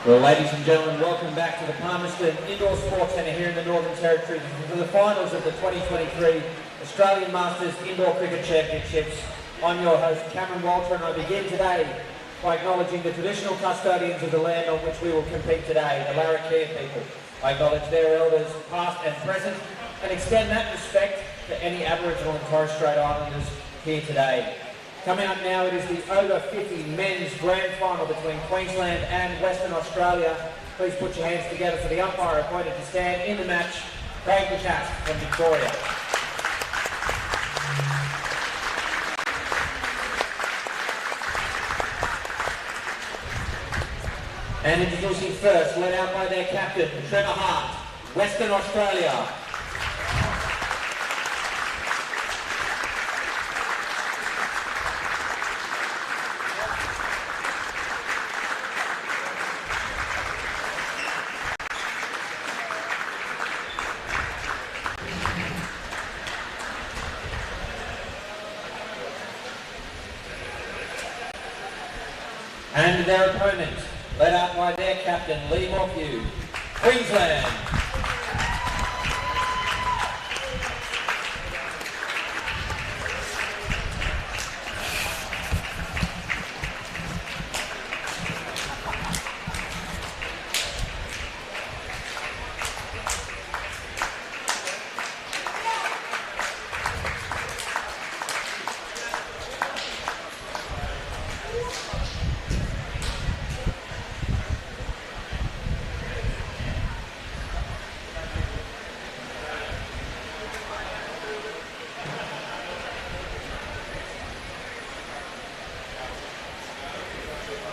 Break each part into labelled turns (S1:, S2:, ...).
S1: Well, ladies and gentlemen, welcome back to the Palmerston Indoor Sports Centre here in the Northern Territory for the finals of the 2023 Australian Masters Indoor Cricket Championships. I'm your host, Cameron Walter, and I begin today by acknowledging the traditional custodians of the land on which we will compete today, the Larrakia people. I acknowledge their elders, past and present, and extend that respect to any Aboriginal and Torres Strait Islanders here today. Coming up now, it is the over 50 men's grand final between Queensland and Western Australia. Please put your hands together for the umpire appointed to stand in the match, Craig McCask from Victoria. And introducing first, led out by their captain, Trevor Hart, Western Australia. And their opponent, led out by their captain, Lee Morphew, Queensland.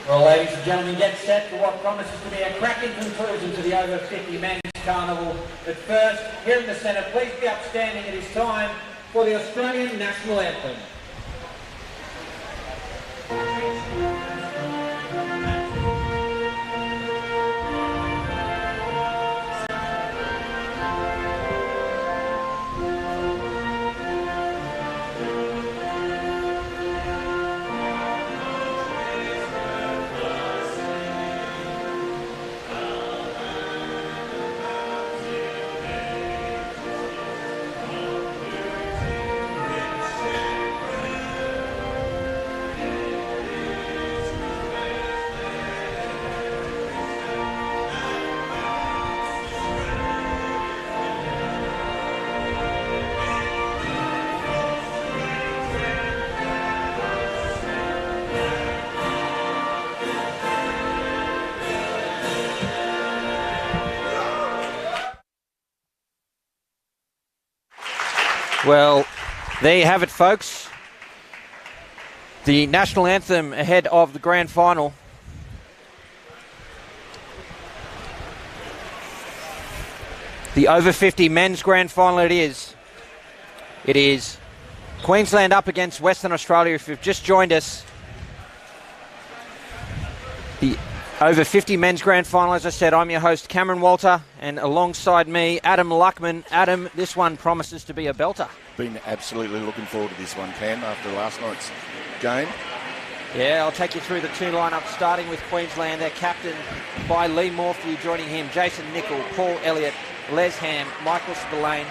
S1: Well, ladies and gentlemen, get set for what promises to be a cracking conclusion to the over 50 men's carnival. But first, here in the centre, please be upstanding. It is time for the Australian National Anthem.
S2: Well, there you have it, folks. The national anthem ahead of the grand final. The over 50 men's grand final it is. It is Queensland up against Western Australia. If you've just joined us, the over 50 men's grand final, as I said, I'm your host, Cameron Walter, and alongside me, Adam Luckman. Adam, this one promises to be a belter.
S3: Been absolutely looking forward to this one, Cam, after last night's game.
S2: Yeah, I'll take you through the two lineups, starting with Queensland. Their captain by Lee Morphew, joining him, Jason Nichol, Paul Elliott, Les Ham, Michael Spillane,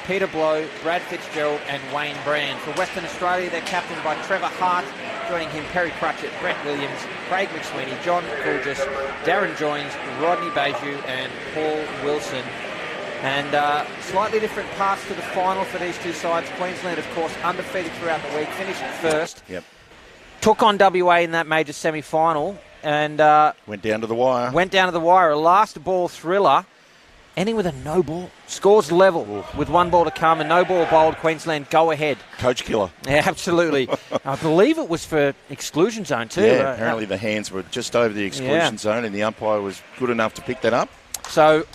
S2: Peter Blow, Brad Fitzgerald and Wayne Brand. For Western Australia, they're captained by Trevor Hart, joining him Perry Pratchett, Brent Williams, Craig McSweeney, John Coolgis, Darren Joynes, Rodney Beju and Paul Wilson. And slightly different paths to the final for these two sides. Queensland, of course, undefeated throughout the week, finished first.
S3: Yep.
S2: Took on WA in that major semi-final and
S3: went down to the wire.
S2: A last ball thriller, ending with a no ball. Scores level with one ball to come, and no ball bowled. Queensland go ahead.
S3: Coach killer.
S2: Yeah, absolutely. I believe it was for exclusion zone too.
S3: Yeah, apparently the hands were just over the exclusion zone, and the umpire was good enough to pick that up.
S2: So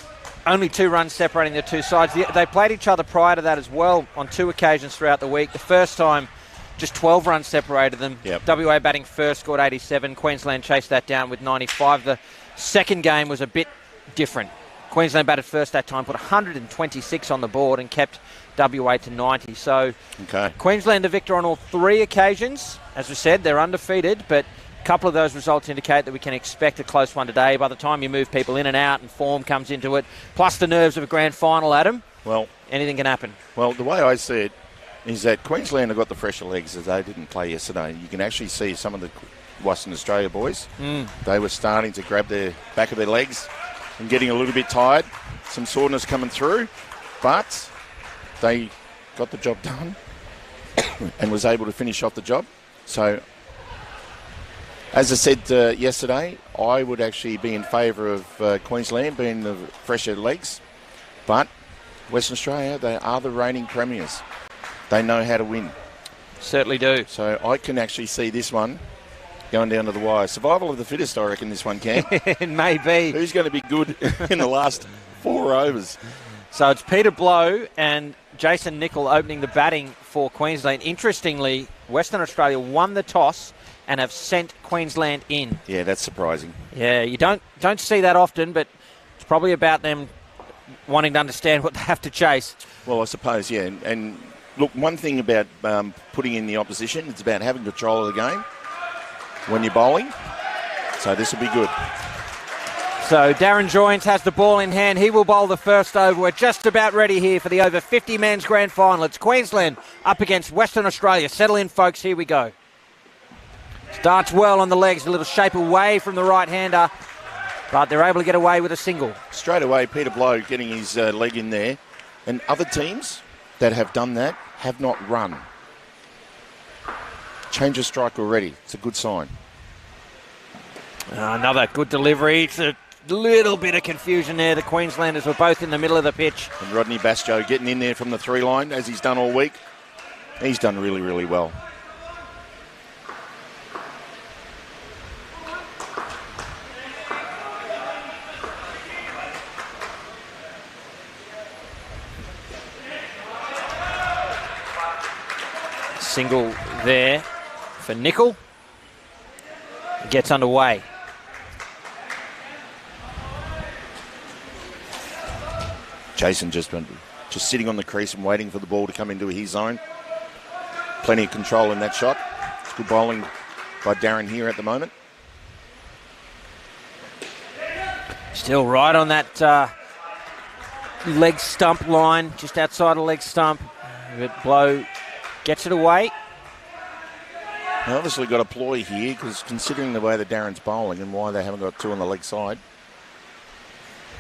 S2: only 2 runs separating the two sides. They played each other prior to that as well on 2 occasions throughout the week. The first time, just 12 runs separated them.
S3: Yep.
S2: WA batting first, scored 87. Queensland chased that down with 95. The second game was a bit different. Queensland batted first that time, put 126 on the board and kept WA to 90. So Queensland a victor on all 3 occasions. As we said, they're undefeated, but couple of those results indicate that we can expect a close one today. By the time you move people in and out and form comes into it, plus the nerves of a grand final, Adam,
S3: well,
S2: anything can happen.
S3: Well, the way I see it is that Queensland have got the fresher legs as they didn't play yesterday. You can actually see some of the Western Australia boys. They were starting to grab their back of their legs and getting a little bit tired. Some soreness coming through, but they got the job done and was able to finish off the job. So, as I said yesterday, I would actually be in favour of Queensland being the fresher legs, but Western Australia, they are the reigning premiers. They know how to win.
S2: Certainly do.
S3: So I can actually see this one going down to the wire. Survival of the fittest, I reckon this one can.
S2: It may be.
S3: Who's going to be good in the last 4 overs?
S2: So it's Peter Blow and Jason Nicol opening the batting for Queensland. Interestingly, Western Australia won the toss and have sent Queensland in.
S3: Yeah, that's surprising.
S2: Yeah, you don't see that often, but it's probably about them wanting to understand what they have to chase.
S3: Well, I suppose, yeah. And look, one thing about putting in the opposition, it's about having control of the game when you're bowling. So this will be good.
S2: So Darren Joynes has the ball in hand. He will bowl the first over. We're just about ready here for the over 50 men's grand final. It's Queensland up against Western Australia. Settle in, folks. Here we go. Starts well on the legs. A little shape away from the right-hander. But they're able to get away with a single.
S3: Straight away, Peter Blow getting his leg in there. And other teams that have done that have not run. Change of strike already. It's a good sign.
S2: Another good delivery. It's a little bit of confusion there. The Queenslanders were both in the middle of the pitch.
S3: And Rodney Basjo getting in there from the 3 line as he's done all week. He's done really, really well.
S2: Single there for Nicol. It gets underway.
S3: Jason just sitting on the crease and waiting for the ball to come into his zone. Plenty of control in that shot. It's good bowling by Darren here at the moment.
S2: Still right on that leg stump line, just outside the leg stump. But Blow gets it away.
S3: They obviously got a ploy here because considering the way that Darren's bowling and why they haven't got 2 on the leg side.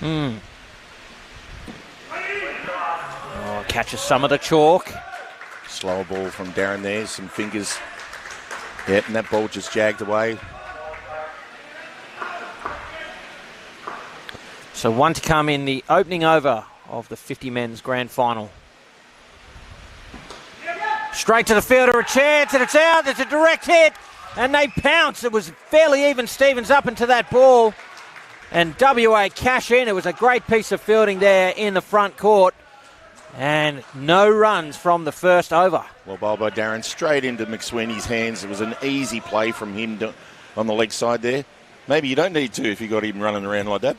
S2: Oh, catches some of the chalk.
S3: Slower ball from Darren there, some fingers. Yeah, and that ball just jagged away.
S2: So one to come in the opening over of the 50 men's grand final. Straight to the fielder, a chance, and it's out. There's a direct hit, and they pounce. It was fairly even Stevens up into that ball. And WA cash in. It was a great piece of fielding there in the front court. And no runs from the first over.
S3: Well bowled by Darren, straight into McSweeney's hands. It was an easy play from him on the leg side there. Maybe you don't need to if you got him running around like that.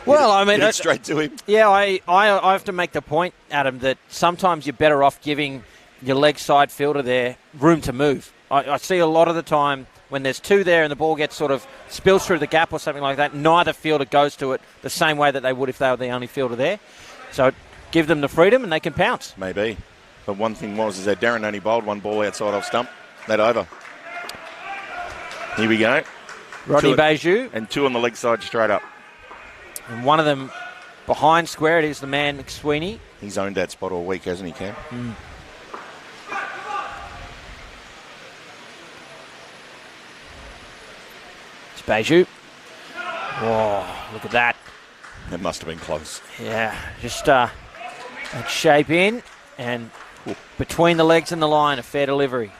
S2: Well, I mean,
S3: hit it straight to him.
S2: Yeah, I have to make the point, Adam, that sometimes you're better off giving your leg side fielder there room to move. I see a lot of the time when there's 2 there and the ball gets sort of spills through the gap or something like that, neither fielder goes to it the same way that they would if they were the only fielder there. So give them the freedom and they can pounce.
S3: Maybe. But one thing is that Darren only bowled 1 ball outside off stump. That over. Here we go.
S2: Rodney Beju.
S3: And 2 on the leg side straight up.
S2: And one of them behind square. It is the man McSweeney.
S3: He's owned that spot all week, hasn't he, Cam?
S2: It's Beju. Whoa, look at that.
S3: It must have been close.
S2: Yeah, just that shape in and between the legs and the line, a fair delivery.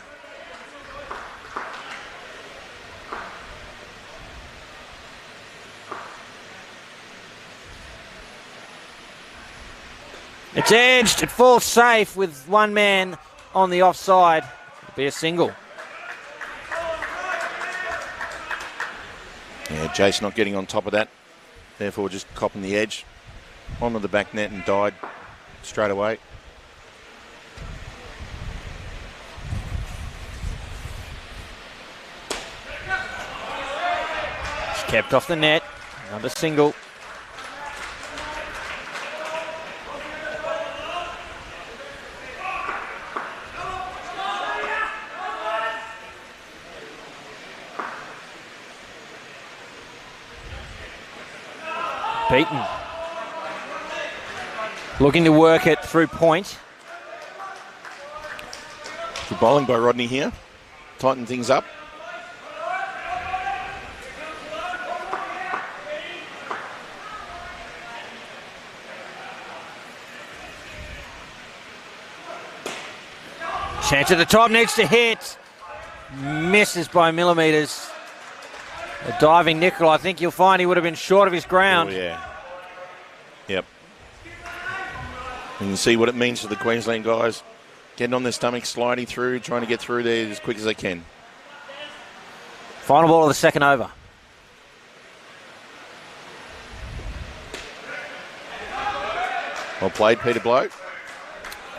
S2: It's edged. It falls safe with one man on the offside. It'll be a single.
S3: Yeah, Jace not getting on top of that. Therefore, just copping the edge onto the back net and died straight away.
S2: Kept off the net. Another single. Beaten. Looking to work it through point.
S3: Good bowling by Rodney here. Tighten things up.
S2: Chance at the top, needs to hit. Misses by millimetres. A diving nickel, I think you'll find he would have been short of his ground.
S3: Oh, yeah. Yep. And you see what it means for the Queensland guys. Getting on their stomach, sliding through, trying to get through there as quick as they can.
S2: Final ball of the second over.
S3: Well played, Peter Blow.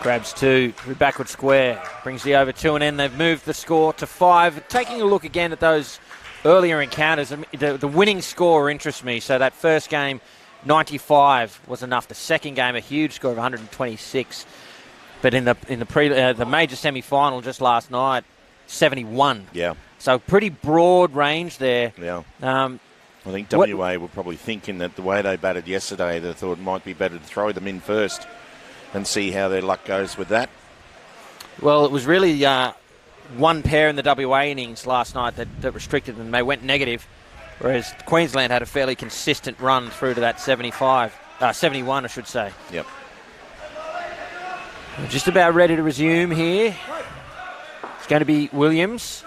S2: Grabs two, backward square. Brings the over to an end. They've moved the score to 5. Taking a look again at those earlier encounters, the winning score interests me. So that first game, 95 was enough. The second game, a huge score of 126. But in the major semi-final just last night, 71.
S3: Yeah.
S2: So pretty broad range there.
S3: Yeah. I think WA were probably thinking that the way they batted yesterday, they thought it might be better to throw them in first and see how their luck goes with that.
S2: Well, it was really one pair in the WA innings last night that restricted them. They went negative, whereas Queensland had a fairly consistent run through to that 71, I should say.
S3: Yep.
S2: We're just about ready to resume here. It's going to be Williams.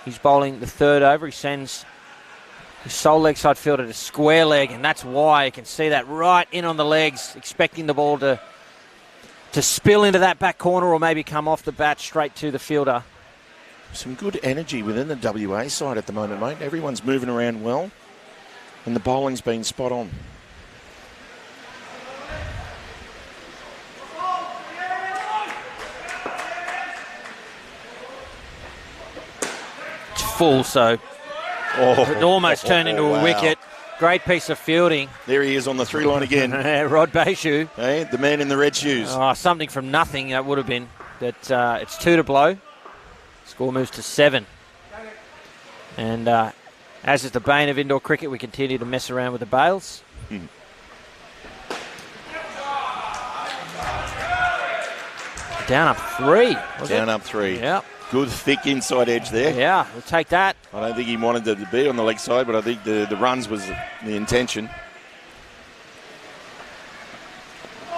S2: He's bowling the third over. He sends his sole leg side fielder to square leg, and that's why you can see that right in on the legs, expecting the ball to spill into that back corner or maybe come off the bat straight to the fielder.
S3: Some good energy within the WA side at the moment, mate. Everyone's moving around well, and the bowling's been spot on.
S2: It's full, so it almost turned into a wicket. Great piece of fielding.
S3: There he is on the 3 line again.
S2: Rod Bayshu.
S3: Hey, the man in the red shoes.
S2: Oh, something from nothing that would have been. But it's 2 to blow. Score moves to 7. And as is the bane of indoor cricket, we continue to mess around with the bails. Down up 3.
S3: Down up 3.
S2: Yep.
S3: Good thick inside edge there.
S2: Yeah, we'll take that.
S3: I don't think he wanted to be on the leg side, but I think the runs was the intention.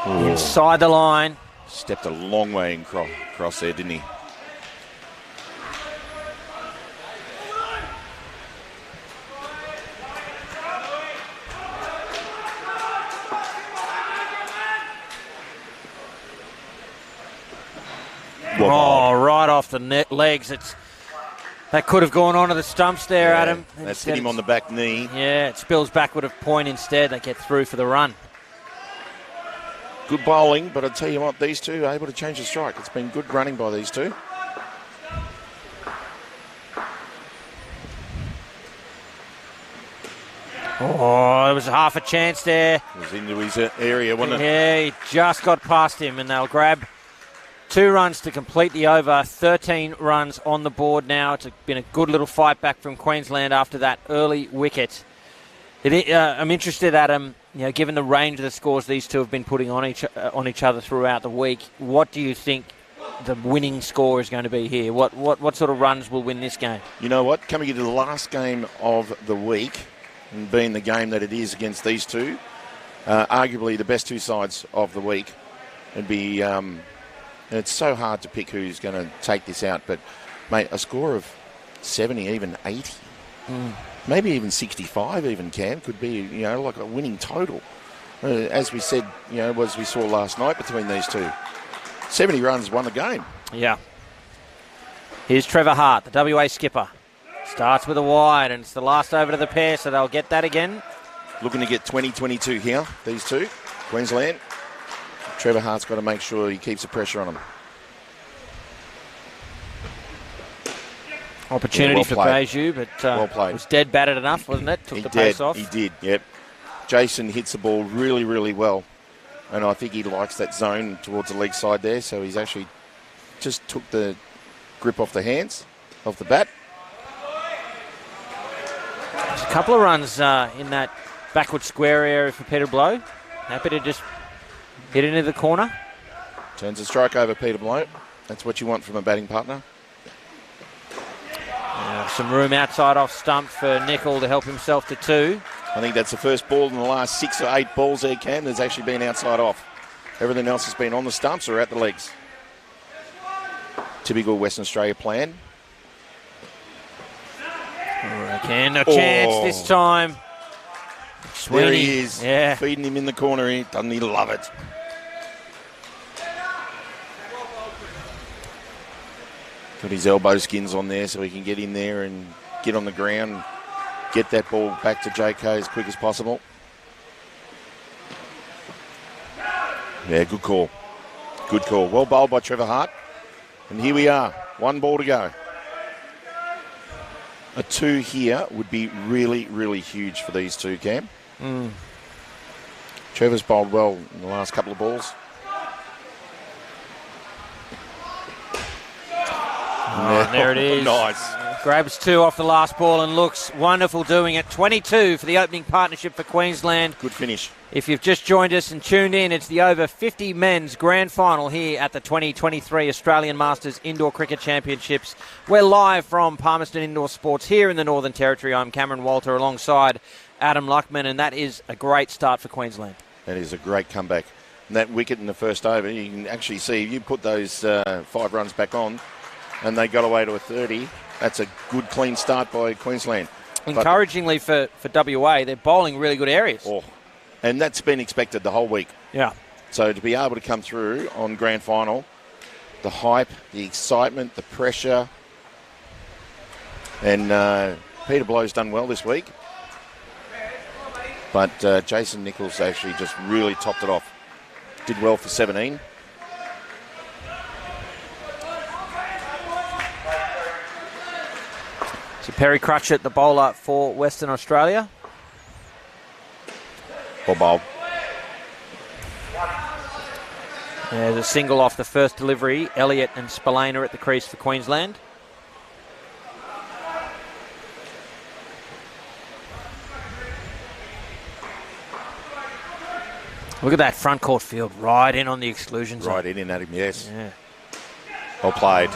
S3: Ooh.
S2: Inside the line.
S3: Stepped a long way in cross there, didn't he?
S2: Oh, right off the legs. That could have gone onto the stumps there,
S3: yeah,
S2: Adam.
S3: That's hit him on the back knee.
S2: Yeah, it spills backward of point instead. They get through for the run.
S3: Good bowling, but I tell you what, these two are able to change the strike. It's been good running by these two.
S2: Oh, there was half a chance there.
S3: It was into his area, wasn't it?
S2: Yeah, he just got past him, and they'll grab 2 runs to complete the over. 13 runs on the board now. It's been a good little fight back from Queensland after that early wicket. I'm interested, Adam, given the range of the scores these two have been putting on each other throughout the week, what do you think the winning score is going to be here? What sort of runs will win this game?
S3: You know what? Coming into the last game of the week, and being the game that it is against these two, arguably the best 2 sides of the week, it'd be... it's so hard to pick who's going to take this out, but, mate, a score of 70, even 80, maybe even 65 even, Cam, could be, like a winning total. As we said, as we saw last night between these two. 70 runs won the game.
S2: Yeah. Here's Trevor Hart, the WA skipper. Starts with a wide, and it's the last over to the pair, so they'll get that again.
S3: Looking to get 20-22 here, these two, Queensland. Trevor Hart's got to make sure he keeps the pressure on him.
S2: Opportunity for
S3: played.
S2: Beju, but
S3: Well played.
S2: was dead batted enough, wasn't it? Took
S3: He
S2: the
S3: did.
S2: pace off.
S3: He did, yep. Jason hits the ball really, really well. And I think he likes that zone towards the leg side there. So he's actually just took the grip off the hands, off the bat.
S2: There's a couple of runs in that backward square area for Peter Blow. Happy to just hit into the corner.
S3: Turns the strike over Peter Blow. That's what you want from a batting partner.
S2: Some room outside off stump for Nicol to help himself to 2.
S3: I think that's the first ball in the last 6 or 8 balls there, Cam, that's actually been outside off. Everything else has been on the stumps or out the legs. Typical Western Australia plan.
S2: Again, a chance this time. Sweeney.
S3: There he is,
S2: Yeah.
S3: feeding him in the corner here. Doesn't he love it? Got his elbow skins on there so he can get in there and get on the ground, get that ball back to JK as quick as possible. Yeah, good call. Good call. Well bowled by Trevor Hart. And here we are. 1 ball to go. A 2 here would be really, really huge for these two, Cam. Trevor's bowled well in the last couple of balls.
S2: Oh, there it is.
S3: Nice.
S2: Grabs 2 off the last ball and looks wonderful doing it. 22 for the opening partnership for Queensland.
S3: Good finish.
S2: If you've just joined us and tuned in, it's the over 50 men's grand final here at the 2023 Australian Masters Indoor Cricket Championships. We're live from Palmerston Indoor Sports here in the Northern Territory. I'm Cameron Walter alongside Adam Luckman, and that is a great start for Queensland.
S3: That is a great comeback. And that wicket in the first over, you can actually see, if you put those 5 runs back on and they got away to a 30, that's a good, clean start by Queensland.
S2: Encouragingly for WA, they're bowling really good areas.
S3: And that's been expected the whole week.
S2: Yeah.
S3: So to be able to come through on grand final, the hype, the excitement, the pressure, and Peter Blow's done well this week. But Jason Nichols actually just really topped it off. Did well for 17.
S2: So Perry Crutchett, the bowler for Western Australia.
S3: Well bowled.
S2: There's a single off the first delivery. Elliott and Spillane are at the crease for Queensland. Look at that front court field, right in on the exclusion zone.
S3: Right in at him, yes.
S2: Yeah.
S3: Well played.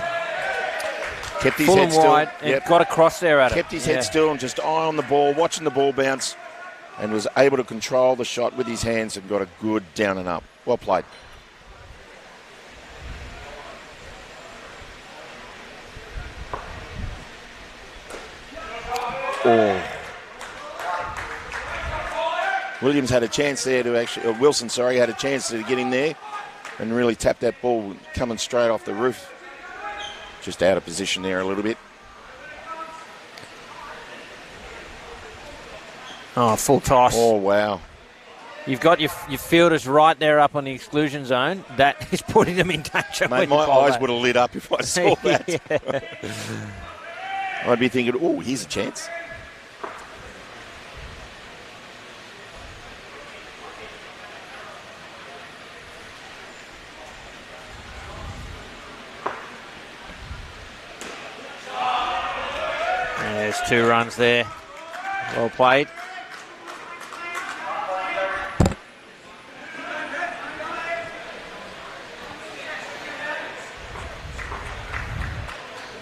S3: Kept his
S2: Full
S3: head
S2: and
S3: still.
S2: wide and got across there at it.
S3: Kept his head still and just eye on the ball, watching the ball bounce, and was able to control the shot with his hands and got a good down and up. Well played. Oh. Williams had a chance there to actually, Wilson, had a chance to get in there and really tap that ball coming straight off the roof. Just out of position there a little bit.
S2: Oh, full toss.
S3: Oh, wow.
S2: You've got your fielders right there up on the exclusion zone. That is putting them in danger.
S3: Mate, my eyes would have lit up if I saw that. I'd be thinking, oh, here's a chance.
S2: There's 2 runs there. Well played.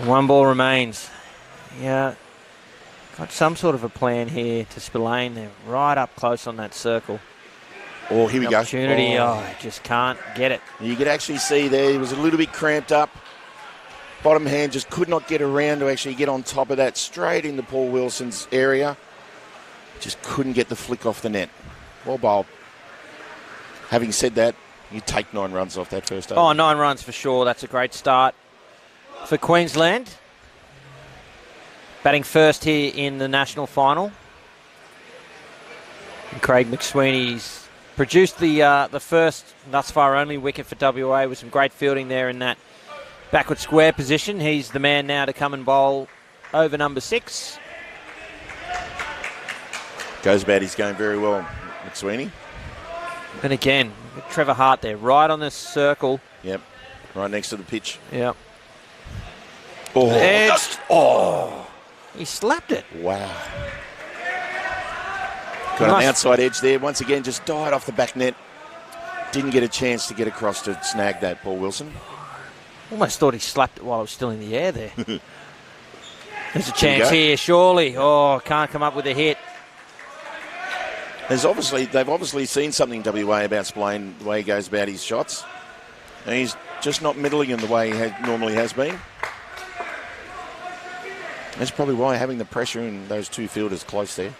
S2: One ball remains. Yeah, got some sort of a plan here to Spillane. They're right up close on that circle.
S3: Oh, here we go.
S2: Opportunity. Oh, just can't get it.
S3: You could actually see there, he was a little bit cramped up. Bottom hand just could not get around to actually get on top of that, straight into Paul Wilson's area. Just couldn't get the flick off the net. Well bowled. Having said that, you take 9 runs off that first over.
S2: Oh, 9 runs for sure. That's a great start for Queensland. Batting first here in the national final. And Craig McSweeney's produced the first, thus far only, wicket for WA with some great fielding there in that backward square position. He's the man now to come and bowl over number 6.
S3: Goes about, he's going very well, McSweeney.
S2: And again, Trevor Hart there, right on the circle.
S3: Yep, right next to the pitch.
S2: Yep.
S3: Oh,
S2: He slapped it.
S3: wow. Got an outside edge there. Once again, just died off the back net. Didn't get a chance to get across to snag that, Paul Wilson.
S2: Almost thought he slapped it while it was still in the air there. There's a chance here, surely. Oh, can't come up with a hit.
S3: They've obviously seen something, WA, about Spillane, the way he goes about his shots. And he's just not middling in the way he normally has been. That's probably why having the pressure in those two fielders close there.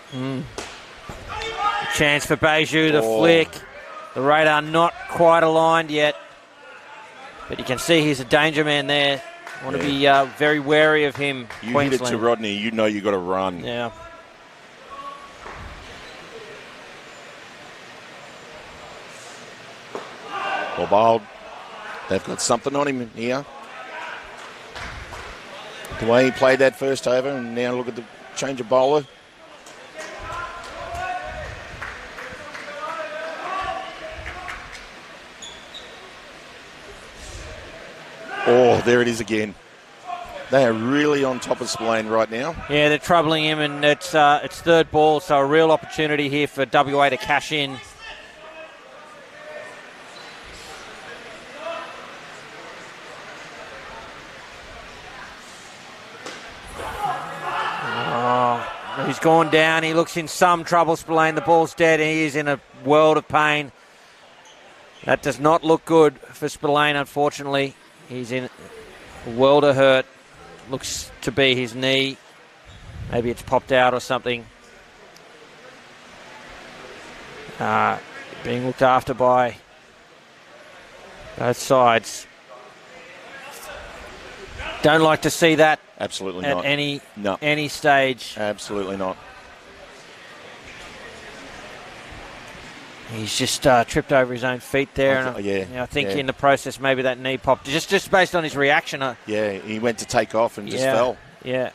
S2: Chance for Beju, the flick. The radar not quite aligned yet. But you can see he's a danger man there. Want to be very wary of him,
S3: You
S2: Queensland.
S3: hit it to Rodney, you know you've got to run.
S2: Yeah.
S3: Well, bowled. They've got something on him here. The way he played that first over, and now look at the change of bowler. Oh, there it is again. They are really on top of Spillane right now.
S2: Yeah, they're troubling him, and it's third ball, so a real opportunity here for WA to cash in. Oh, he's gone down. He looks in some trouble, Spillane. The ball's dead, and he is in a world of pain. That does not look good for Spillane, unfortunately. He's in a world of hurt. Looks to be his knee. Maybe it's popped out or something. Being looked after by both sides. Don't like to see that.
S3: Absolutely
S2: at
S3: not.
S2: any stage.
S3: Absolutely not.
S2: He's just tripped over his own feet there. I think in the process maybe that knee popped. Just based on his reaction.
S3: Yeah, he went to take off and just fell.
S2: Yeah.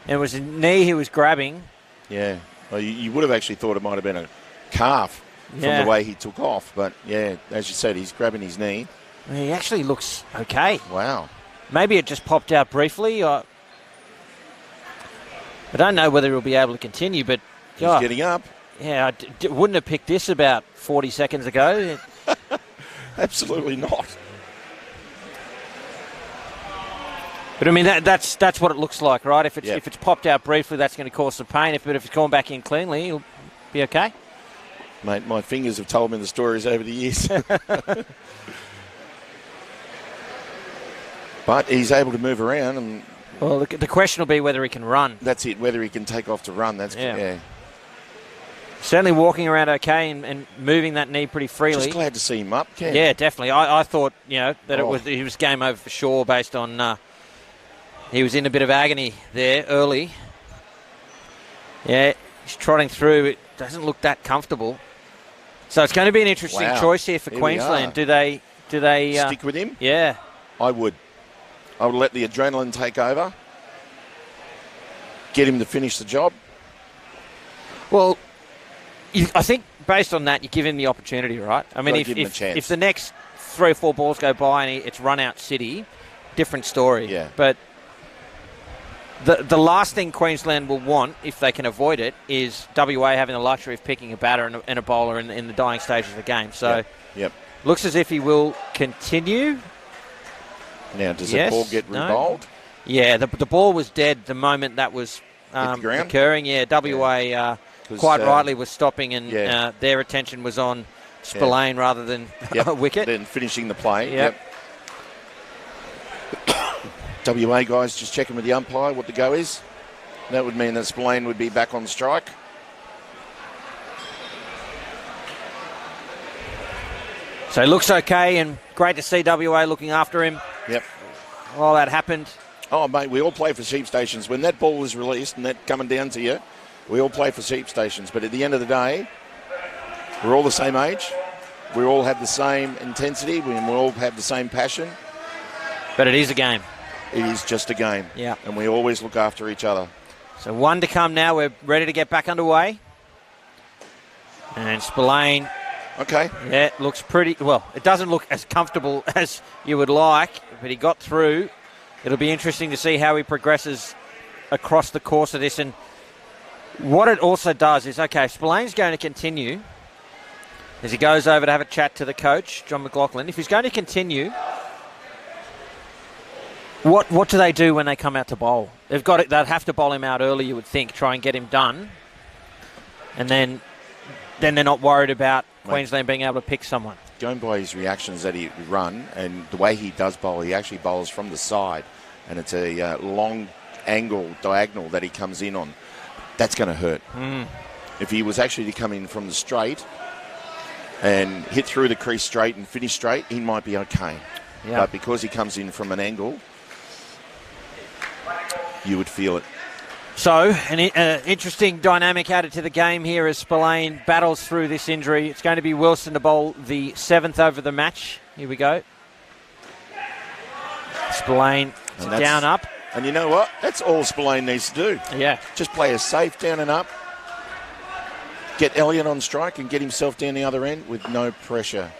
S2: And it was a knee he was grabbing.
S3: Yeah. Well, you would have actually thought it might have been a calf from the way he took off. But, yeah, as you said, he's grabbing his knee.
S2: He actually looks okay.
S3: Wow.
S2: Maybe it just popped out briefly. I don't know whether he'll be able to continue, but...
S3: He's getting up.
S2: Yeah, I wouldn't have picked this about 40 seconds ago.
S3: Absolutely not.
S2: But I mean, that's what it looks like, right? If it's popped out briefly, that's going to cause some pain. But if it's gone back in cleanly, he'll be okay.
S3: Mate, my fingers have told me the stories over the years. But he's able to move around. And
S2: well, the question will be whether he can run.
S3: That's it, whether he can take off to run.
S2: Certainly walking around okay and moving that knee pretty freely.
S3: Just glad to see him up.
S2: Yeah, definitely. I thought, that he was game over for sure based on he was in a bit of agony there early. Yeah, he's trotting through. It doesn't look that comfortable. So it's going to be an interesting choice here for Queensland. Do they
S3: stick with him?
S2: Yeah.
S3: I would let the adrenaline take over. Get him to finish the job.
S2: Well, I think based on that, you give him the opportunity, right? I mean, if the next 3 or 4 balls go by and it's run out City, different story.
S3: Yeah.
S2: But the last thing Queensland will want, if they can avoid it, is WA having the luxury of picking a batter and a bowler in the dying stages of the game. So, looks as if he will continue.
S3: Now, does the ball get rebowled?
S2: Yeah, the ball was dead the moment that was occurring. Yeah, WA... quite rightly was stopping, and their attention was on Spillane rather than wicket.
S3: Then finishing the play. Yep. WA guys just checking with the umpire what the go is. That would mean that Spillane would be back on strike.
S2: So he looks okay, and great to see WA looking after him.
S3: Yep.
S2: While that happened.
S3: Oh, mate, we all play for sheep stations. When that ball is released and that coming down to you, we all play for sheep stations, but at the end of the day, we're all the same age. We all have the same intensity. We all have the same passion.
S2: But it is a game.
S3: It is just a game.
S2: Yeah.
S3: And we always look after each other.
S2: So 1 to come now. We're ready to get back underway. And Spillane.
S3: Okay.
S2: Yeah, it looks pretty... Well, it doesn't look as comfortable as you would like, but he got through. It'll be interesting to see how he progresses across the course of this. And what it also does is, okay, Spillane's going to continue as he goes over to have a chat to the coach, John McLaughlin. If he's going to continue, what do they do when they come out to bowl? They'd have to bowl him out early, you would think, try and get him done. And then they're not worried about Queensland being able to pick someone.
S3: Going by his reactions that he run and the way he does bowl, he actually bowls from the side, and it's a long angle diagonal that he comes in on. That's going to hurt. If he was actually to come in from the straight and hit through the crease straight and finish straight, he might be okay.
S2: Yeah.
S3: But because he comes in from an angle, you would feel it.
S2: So, an interesting dynamic added to the game here as Spillane battles through this injury. It's going to be Wilson to bowl the 7th over the match. Here we go. Spillane down up.
S3: And you know what? That's all Spillane needs to do.
S2: Yeah.
S3: Just play a safe down and up. Get Elliott on strike and get himself down the other end with no pressure.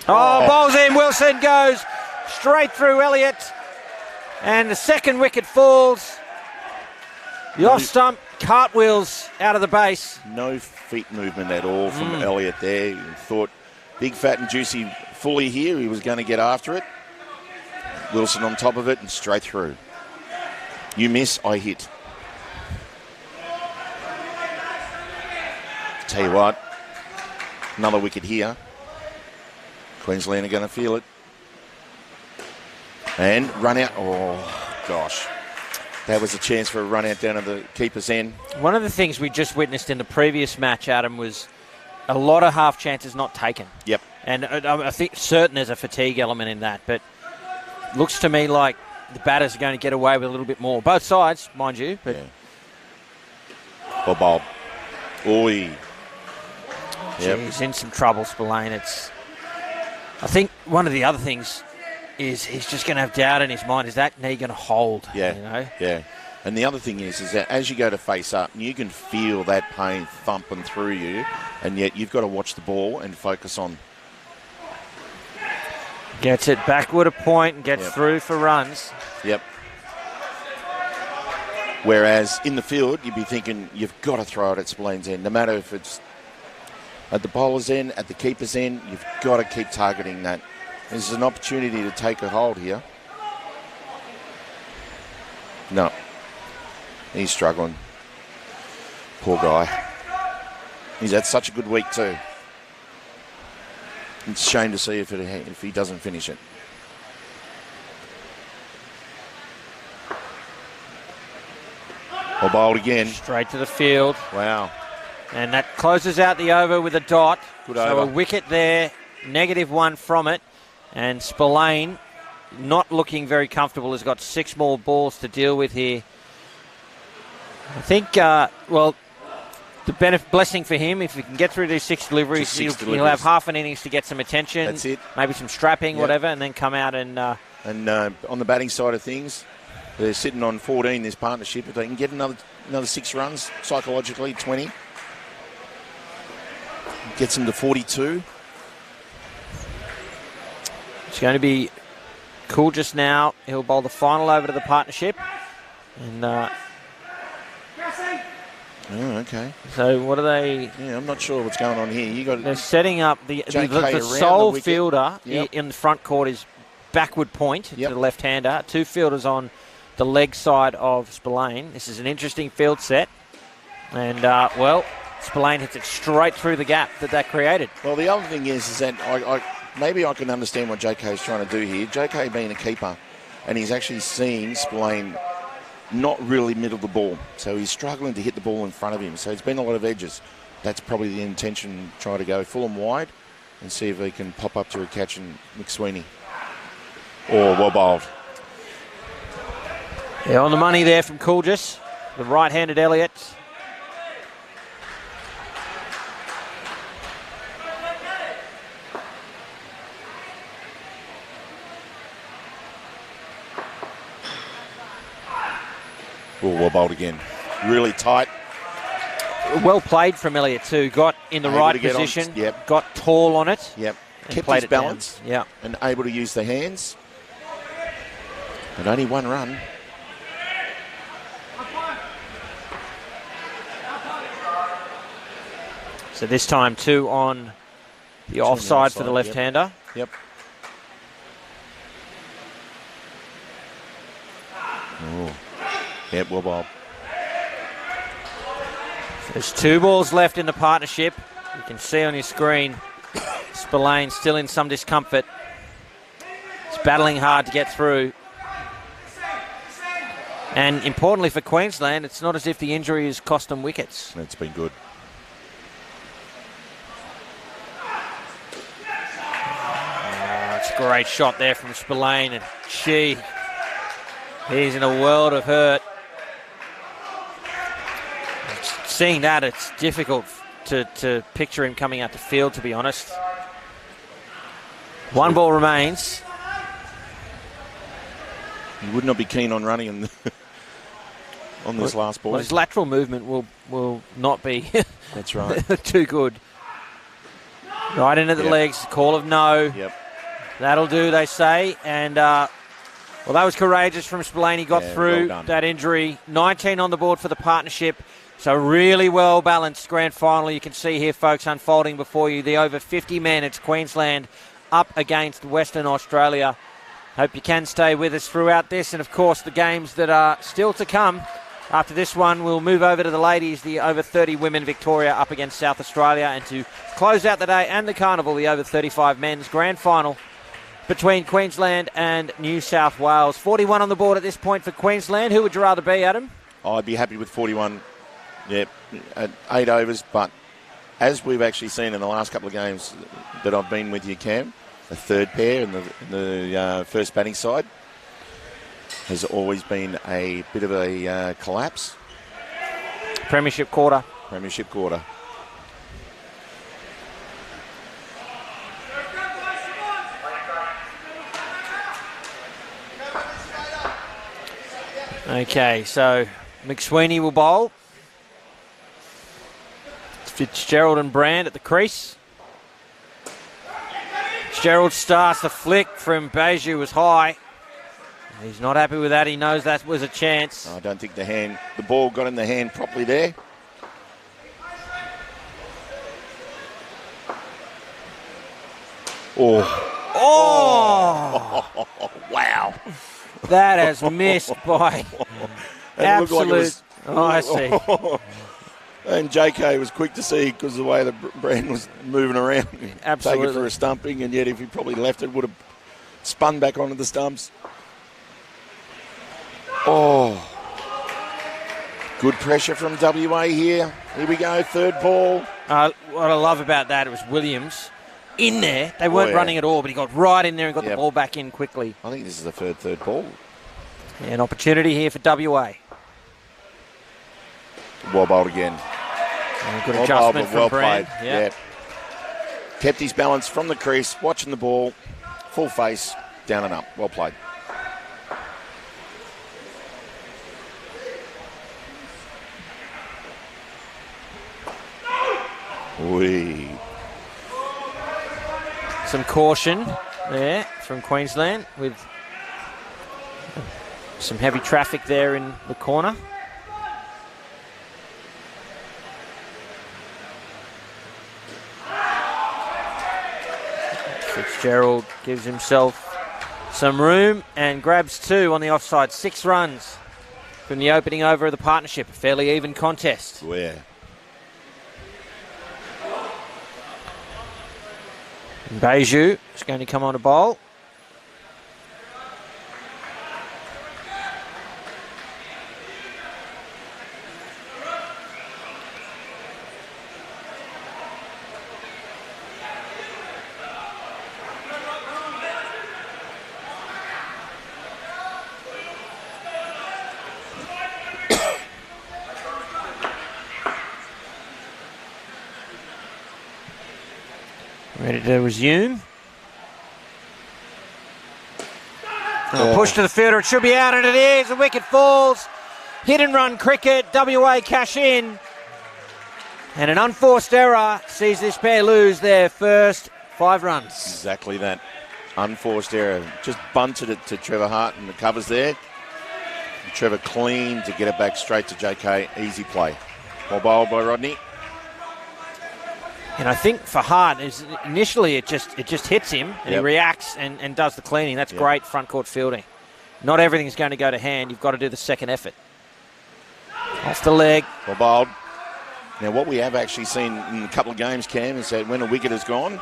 S2: Bowls in. Wilson goes straight through Elliott. And the second wicket falls. The off stump cartwheels out of the base.
S3: No feet movement at all from Elliott there. He thought big, fat and juicy fully here. He was going to get after it. Wilson on top of it and straight through. You miss, I hit. Tell you what, another wicket here. Queensland are going to feel it. And run out. Oh, gosh. That was a chance for a run out down at the keeper's end.
S2: One of the things we just witnessed in the previous match, Adam, was a lot of half chances not taken.
S3: Yep.
S2: And I think certain there's a fatigue element in that, but looks to me like the batters are going to get away with a little bit more. Both sides, mind you. But
S3: yeah. Bob. Oi. Yep.
S2: He's in some trouble, Spillane. I think one of the other things is he's just going to have doubt in his mind. Is that knee going to hold?
S3: Yeah,
S2: you know?
S3: Yeah. And the other thing is that as you go to face up, you can feel that pain thumping through you, and yet you've got to watch the ball and focus on.
S2: Gets it backward a point and gets through for runs.
S3: Yep. Whereas in the field, you'd be thinking you've got to throw it at Spillane's end. No matter if it's at the bowler's end, at the keeper's end, you've got to keep targeting that. This is an opportunity to take a hold here. No. He's struggling. Poor guy. He's had such a good week too. It's a shame to see if he doesn't finish it. Or bowled again.
S2: Straight to the field.
S3: Wow.
S2: And that closes out the over with a dot.
S3: Good
S2: so
S3: over.
S2: A wicket there, -1 from it. And Spillane, not looking very comfortable, has got 6 more balls to deal with here. I think, the blessing for him, if he can get through these 6 deliveries, he'll have half an innings to get some attention.
S3: That's it.
S2: Maybe some strapping, whatever, and then come out and...
S3: And on the batting side of things, they're sitting on 14, this partnership. If they can get another 6 runs, psychologically, 20. Gets them to 42.
S2: It's going to be cool just now. He'll bowl the final over to the partnership. And
S3: okay.
S2: So what are they?
S3: Yeah, I'm not sure what's going on here.
S2: They're setting up the sole fielder in the front court is backward point to the left-hander. 2 fielders on the leg side of Spillane. This is an interesting field set. And, Spillane hits it straight through the gap that created.
S3: Well, the other thing is that maybe I can understand what JK is trying to do here. JK being a keeper, and he's actually seen Spillane not really middle the ball. So he's struggling to hit the ball in front of him. So it's been a lot of edges. That's probably the intention, try to go full and wide and see if he can pop up to a catch in McSweeney. Or well bowled.
S2: Yeah, on the money there from Coolgis. The right-handed Elliott.
S3: Oh, well bowled again. Really tight.
S2: Well played from Elliott too. Got in the right position.
S3: Yep.
S2: Got tall on it.
S3: Yep.
S2: And
S3: Kept
S2: played
S3: his
S2: it down.
S3: balance.
S2: Yeah.
S3: And able to use the hands. But only one run.
S2: So this time 2 on the offside for the left-hander.
S3: Yep. Oh. Yep, well bowled.
S2: There's 2 balls left in the partnership. You can see on your screen, Spillane still in some discomfort. He's battling hard to get through. And importantly for Queensland, it's not as if the injury has cost them wickets.
S3: It's been good.
S2: It's a great shot there from Spillane, and gee, he's in a world of hurt. Seeing that, it's difficult to picture him coming out to field, to be honest. 1 ball remains.
S3: He would not be keen on running on this last ball.
S2: Well, his lateral movement will not be
S3: That's right.
S2: too good. Right into the legs, call of no.
S3: Yep.
S2: That'll do, they say. And, well, that was courageous from Spillane. He got through that injury. 19 on the board for the partnership. So really well balanced grand final. You can see here, folks, unfolding before you. The over 50 men. It's Queensland up against Western Australia. Hope you can stay with us throughout this. And, of course, the games that are still to come. After this one, we'll move over to the ladies, the over 30 women Victoria up against South Australia. And to close out the day and the carnival, the over 35 men's grand final between Queensland and New South Wales. 41 on the board at this point for Queensland. Who would you rather be, Adam?
S3: I'd be happy with 41, at 8 overs. But as we've actually seen in the last couple of games that I've been with you, Cam, the third pair in the first batting side has always been a bit of a collapse.
S2: Premiership quarter.
S3: Premiership quarter.
S2: Okay, so McSweeney will bowl. Fitzgerald and Brand at the crease. Fitzgerald starts the flick from Beju was high. He's not happy with that. He knows that was a chance.
S3: I don't think the ball got in the hand properly there.
S2: Oh!
S3: Wow.
S2: That has missed by absolute... I see.
S3: And JK was quick to see because the way the Brand was moving around.
S2: Absolutely.
S3: Take it for a stumping, and yet if he probably left it, would have spun back onto the stumps. Oh. Good pressure from WA here. Here we go, third ball.
S2: What I love about that, it was Williams in there. They weren't running at all, but he got right in there and got the ball back in quickly.
S3: I think this is the third ball.
S2: Yeah, an opportunity here for WA.
S3: Well bowled again.
S2: Good adjustment from
S3: well
S2: Brand.
S3: played. Yeah. Kept his balance from the crease, watching the ball, full face, down and up. Well played. Wee.
S2: Some caution there from Queensland with some heavy traffic there in the corner. Fitzgerald gives himself some room and grabs 2 on the offside. 6 runs from the opening over of the partnership. A fairly even contest.
S3: Yeah.
S2: Beju is going to come on a bowl. Ready to resume. Push to the fielder. It should be out, and it is. The wicket falls. Hit and run cricket. WA cash in. And an unforced error sees this pair lose their first 5 runs.
S3: Exactly that. Unforced error. Just bunted it to Trevor Hart and the covers there. And Trevor clean to get it back straight to JK. Easy play. Well bowled by Rodney.
S2: And I think for Hart, initially it just hits him and he reacts and does the cleaning. That's great front court fielding. Not everything's going to go to hand. You've got to do the second effort. Off the leg.
S3: Well bowled. Now, what we have actually seen in a couple of games, Cam, is that when a wicket has gone,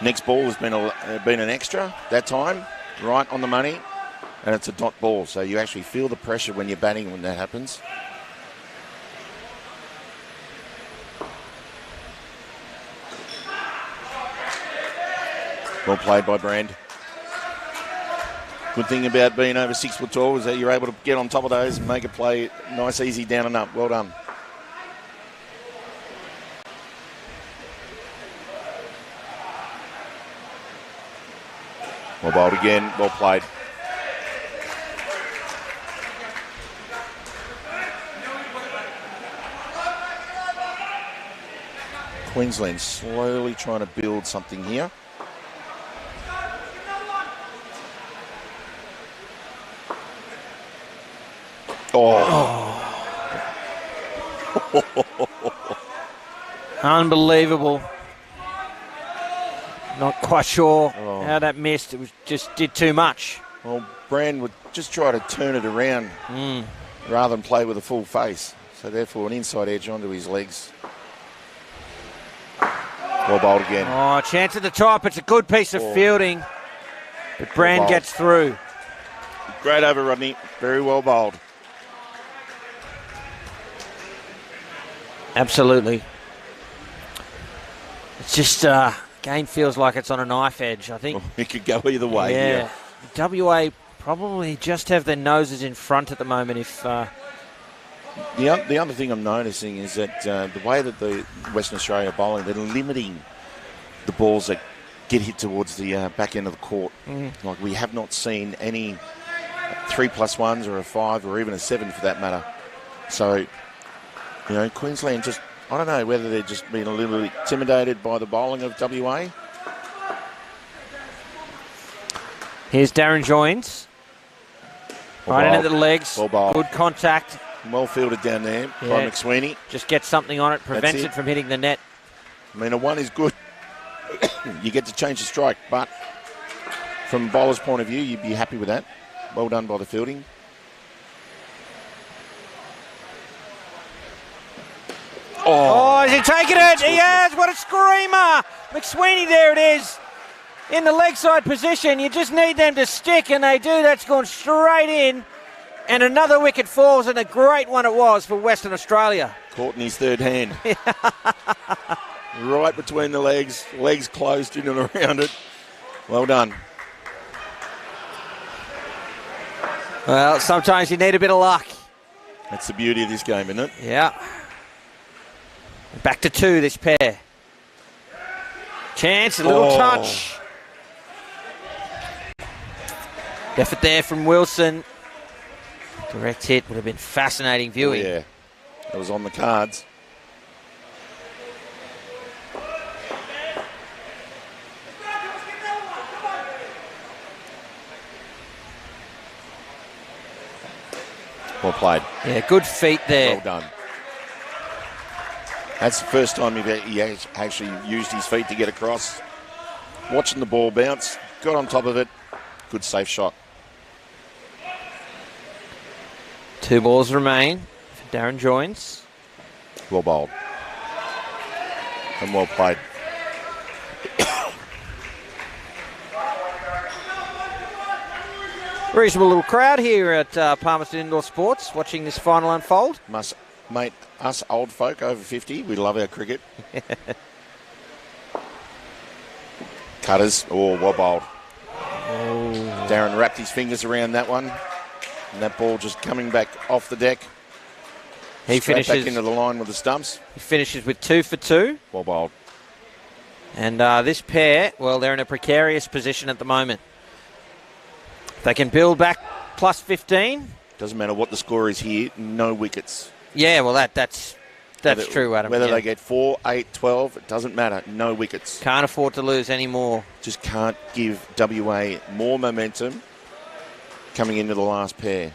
S3: next ball has been an extra that time, right on the money, and it's a dot ball. So you actually feel the pressure when you're batting when that happens. Well played by Brand. Good thing about being over 6 foot tall is that you're able to get on top of those and make a play nice, easy, down and up. Well done. Well bowled again, well played. Queensland slowly trying to build something here.
S2: Unbelievable. Not quite sure how that missed. It was just did too much.
S3: Well, Brand would just try to turn it around rather than play with a full face. So therefore an inside edge onto his legs. Well bowled again.
S2: Oh, chance at the top. It's a good piece of fielding. But Brand gets through.
S3: Great over, Rodney. Very well bowled.
S2: Absolutely. It's just game feels like it's on a knife edge. I think
S3: it could go either way.
S2: Yeah. WA probably just have their noses in front at the moment. If
S3: the other thing I'm noticing is that the way that the Western Australia are bowling, they're limiting the balls that get hit towards the back end of the court. Like we have not seen any 3+1s or a 5 or even a 7 for that matter. So, Queensland just, I don't know whether they're just being a little bit intimidated by the bowling of WA.
S2: Here's Darren Joins. Right into the legs.
S3: Well bowled.
S2: Good contact.
S3: Well fielded down there by McSweeney.
S2: Just gets something on it, prevents it from hitting the net.
S3: I mean, a 1 is good. You get to change the strike, but from a bowler's point of view, you'd be happy with that. Well done by the fielding.
S2: Oh, is he taking it? He has. What a screamer. McSweeney, there it is. In the leg side position. You just need them to stick, and they do. That's gone straight in. And another wicket falls, and a great one it was for Western Australia.
S3: Caught in his third hand. Right between the legs. Legs closed in and around it. Well done.
S2: Well, sometimes you need a bit of luck.
S3: That's the beauty of this game, isn't it?
S2: Yeah. Back to 2, this pair. Chance, a little touch. Effort there from Wilson. Direct hit would have been fascinating viewing.
S3: Yeah, that was on the cards. Well played.
S2: Yeah, good feet there.
S3: Well done. That's the first time he actually used his feet to get across. Watching the ball bounce, got on top of it. Good safe shot.
S2: 2 balls remain for Darren Joins.
S3: Well bowled. And well played.
S2: Reasonable little crowd here at Palmerston Indoor Sports watching this final unfold.
S3: Mate, us old folk over 50, we love our cricket. Cutters, well bowled. Darren wrapped his fingers around that one. And that ball just coming back off the deck.
S2: He finishes
S3: back into the line with the stumps.
S2: He finishes with 2 for 2.
S3: Well bowled.
S2: And this pair, well, they're in a precarious position at the moment. If they can build back plus 15,
S3: Doesn't matter what the score is here, no wickets.
S2: Yeah, well, that's true, Adam.
S3: Whether they get 4, 8, 12, it doesn't matter. No wickets.
S2: Can't afford to lose any more.
S3: Just can't give WA more momentum coming into the last pair.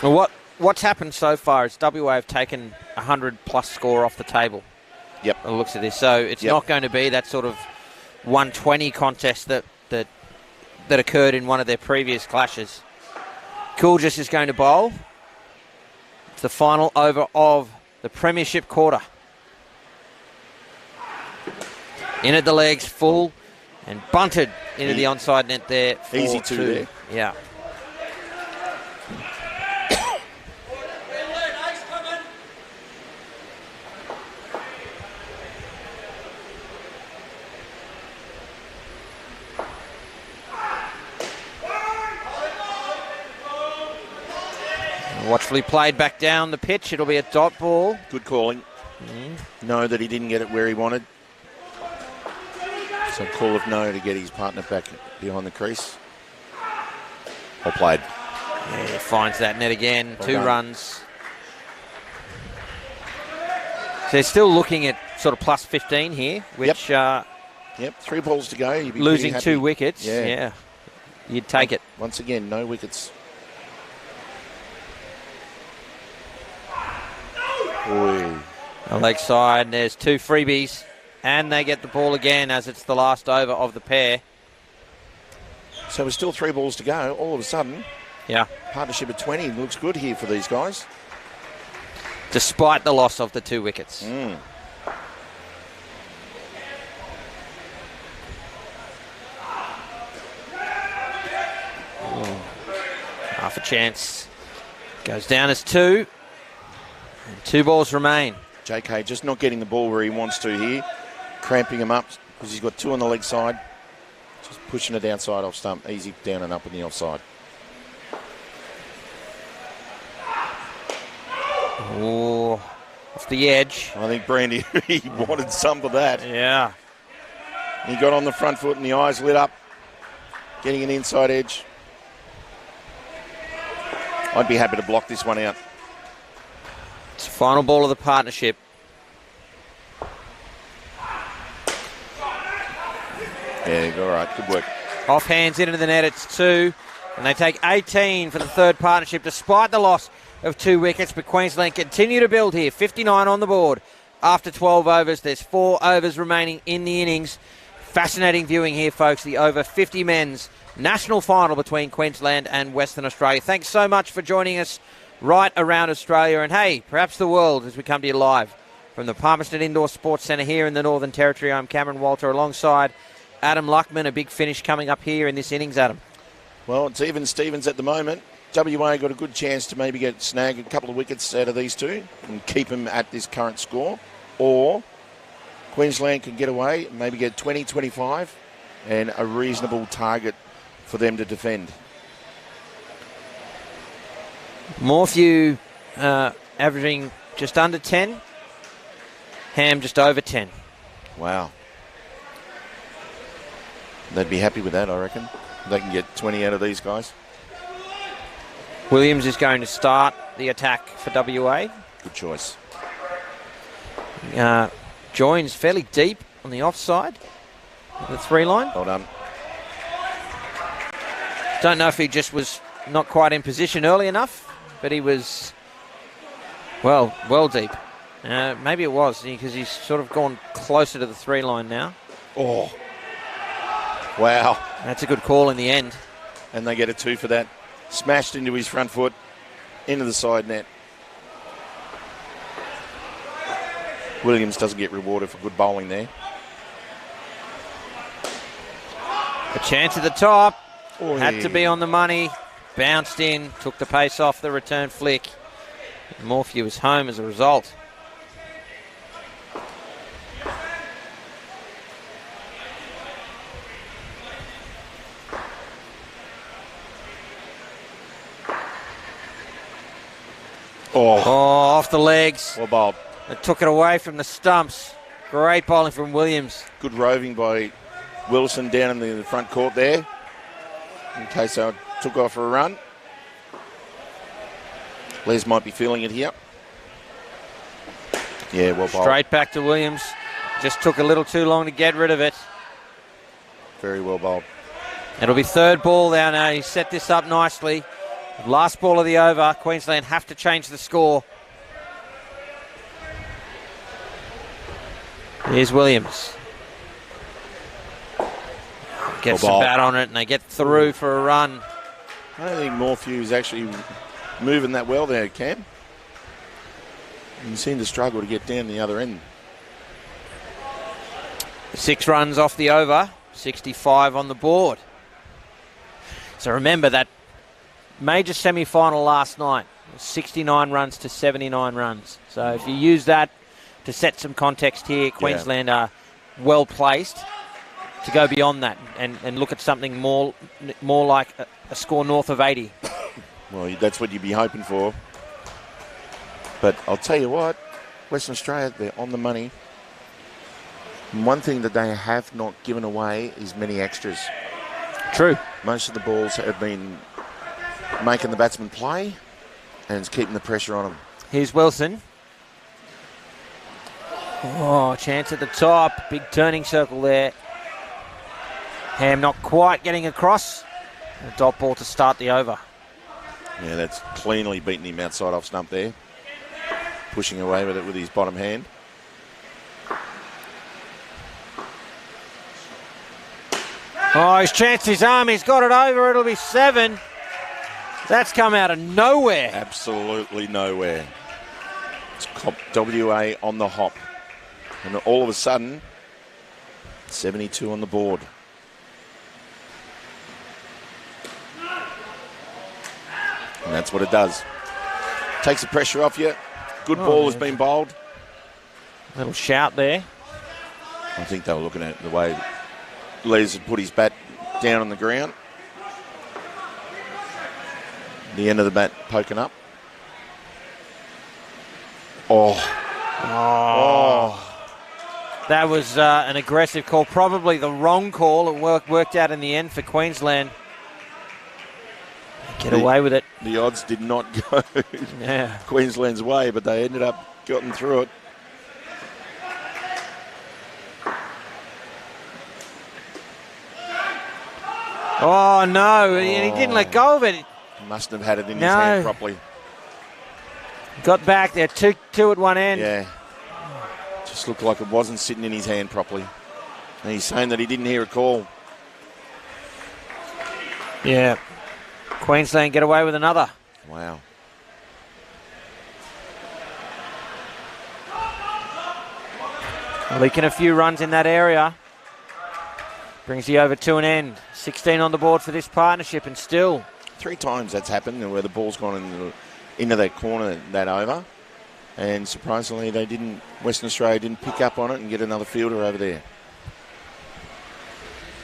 S2: Well, what's happened so far is WA have taken 100-plus score off the table.
S3: Yep.
S2: By the looks of this. So it's not going to be that sort of 120 contest that occurred in one of their previous clashes. Coolgis is going to bowl. It's the final over of the Premiership quarter. In at the legs, full, and bunted into the onside net there.
S3: Easy 2 there.
S2: Yeah. Watchfully played back down the pitch. It'll be a dot ball.
S3: Good calling. Know that he didn't get it where he wanted. So call of no to get his partner back behind the crease. Well played.
S2: Yeah, he finds that net again.
S3: Well
S2: 2
S3: done.
S2: runs. So they're still looking at sort of plus 15 here, which
S3: Yep, 3 balls to go. You'd be
S2: losing
S3: pretty
S2: 2
S3: happy.
S2: wickets.
S3: Yeah.
S2: Yeah. You'd take it.
S3: Once again, no wickets. Oy.
S2: The leg side, there's 2 freebies, and they get the ball again as it's the last over of the pair.
S3: So there's still 3 balls to go. All of a sudden,
S2: Yeah.
S3: partnership of 20 looks good here for these guys.
S2: Despite the loss of the 2 wickets. Half a chance. Goes down as 2. And 2 balls remain.
S3: JK just not getting the ball where he wants to here. Cramping him up because he's got 2 on the leg side. Just pushing it outside off stump. Easy down and up in the offside.
S2: Oh, off the edge.
S3: I think Brandy, he wanted some of that.
S2: Yeah.
S3: He got on the front foot and the eyes lit up. Getting an inside edge. I'd be happy to block this one out.
S2: It's the final ball of the partnership.
S3: Yeah, all right. Good work.
S2: Off hands into the net, it's 2. And they take 18 for the third partnership despite the loss of 2 wickets. But Queensland continue to build here. 59 on the board after 12 overs. There's 4 overs remaining in the innings. Fascinating viewing here, folks. The over 50 men's national final between Queensland and Western Australia. Thanks so much for joining us right around Australia and, hey, perhaps the world as we come to you live from the Palmerston Indoor Sports Centre here in the Northern Territory. I'm Cameron Walter alongside Adam Luckman. A big finish coming up here in this innings, Adam.
S3: Well, it's even Stevens at the moment. WA got a good chance to maybe snag a couple of wickets out of these 2 and keep them at this current score. Or Queensland can get away, maybe get 20, 25 and a reasonable target for them to defend.
S2: Morphew averaging just under 10. Ham just over 10.
S3: Wow. They'd be happy with that, I reckon. They can get 20 out of these guys.
S2: Williams is going to start the attack for WA.
S3: Good choice.
S2: Joins fairly deep on the offside of the 3 line.
S3: Well done.
S2: Don't know if he just was not quite in position early enough, but he was, well deep. Maybe it was because he's sort of gone closer to the 3 line now.
S3: Oh. Wow.
S2: That's a good call in the end.
S3: And they get a 2 for that. Smashed into his front foot, into the side net. Williams doesn't get rewarded for good bowling there.
S2: A chance at the top.
S3: Oy.
S2: Had to be on the money. Bounced in. Took the pace off the return flick. Morphew was home as a result.
S3: Oh,
S2: Off the legs.
S3: well bowled.
S2: It took it away from the stumps. Great bowling from Williams.
S3: Good roving by Wilson down in the front court there. In case I took off for a run. Les might be feeling it here. Yeah, well bowled.
S2: Straight back to Williams. Just took a little too long to get rid of it.
S3: Very well bowled.
S2: It'll be third ball now. Now he set this up nicely. Last ball of the over. Queensland have to change the score. Here's Williams. Gets some bat on it and they get through for a run.
S3: I don't think Morphew's actually moving that well there, Cam. You seem to struggle to get down the other end.
S2: 6 runs off the over, 65 on the board. So remember that major semi-final last night, 69 runs to 79 runs. So if you use that to set some context here, Queensland are well placed to go beyond that and look at something more like a score north of 80.
S3: Well, that's what you'd be hoping for. But I'll tell you what, Western Australia, they're on the money. And one thing that they have not given away is many extras.
S2: True.
S3: Most of the balls have been making the batsman play and it's keeping the pressure on them.
S2: Here's Wilson. Oh, chance at the top. Big turning circle there. Ham not quite getting across. A dot ball to start the over.
S3: Yeah, that's cleanly beaten him outside off stump there. Pushing away with it with his bottom hand.
S2: Oh, he's chanced his arm. He's got it over. It'll be 7. That's come out of nowhere.
S3: Absolutely nowhere. It's WA on the hop. And all of a sudden, 72 on the board. And that's what it does. Takes the pressure off you. Good ball has been bowled.
S2: Little shout there.
S3: I think they were looking at the way Les had put his bat down on the ground. The end of the bat poking up. Oh.
S2: That was an aggressive call. Probably the wrong call. It worked out in the end for Queensland. Get away with it.
S3: The odds did not go Queensland's way, but they ended up getting through it.
S2: Oh, no. And he didn't let go of it.
S3: He must have had it in his hand properly.
S2: Got back there. Two at one end.
S3: Yeah. Just looked like it wasn't sitting in his hand properly. And he's saying that he didn't hear a call.
S2: Yeah. Queensland get away with another.
S3: Wow.
S2: Leaking a few runs in that area. Brings the over to an end. 16 on the board for this partnership and still.
S3: 3 times that's happened where the ball's gone into that corner, that over. And surprisingly, Western Australia didn't pick up on it and get another fielder over there.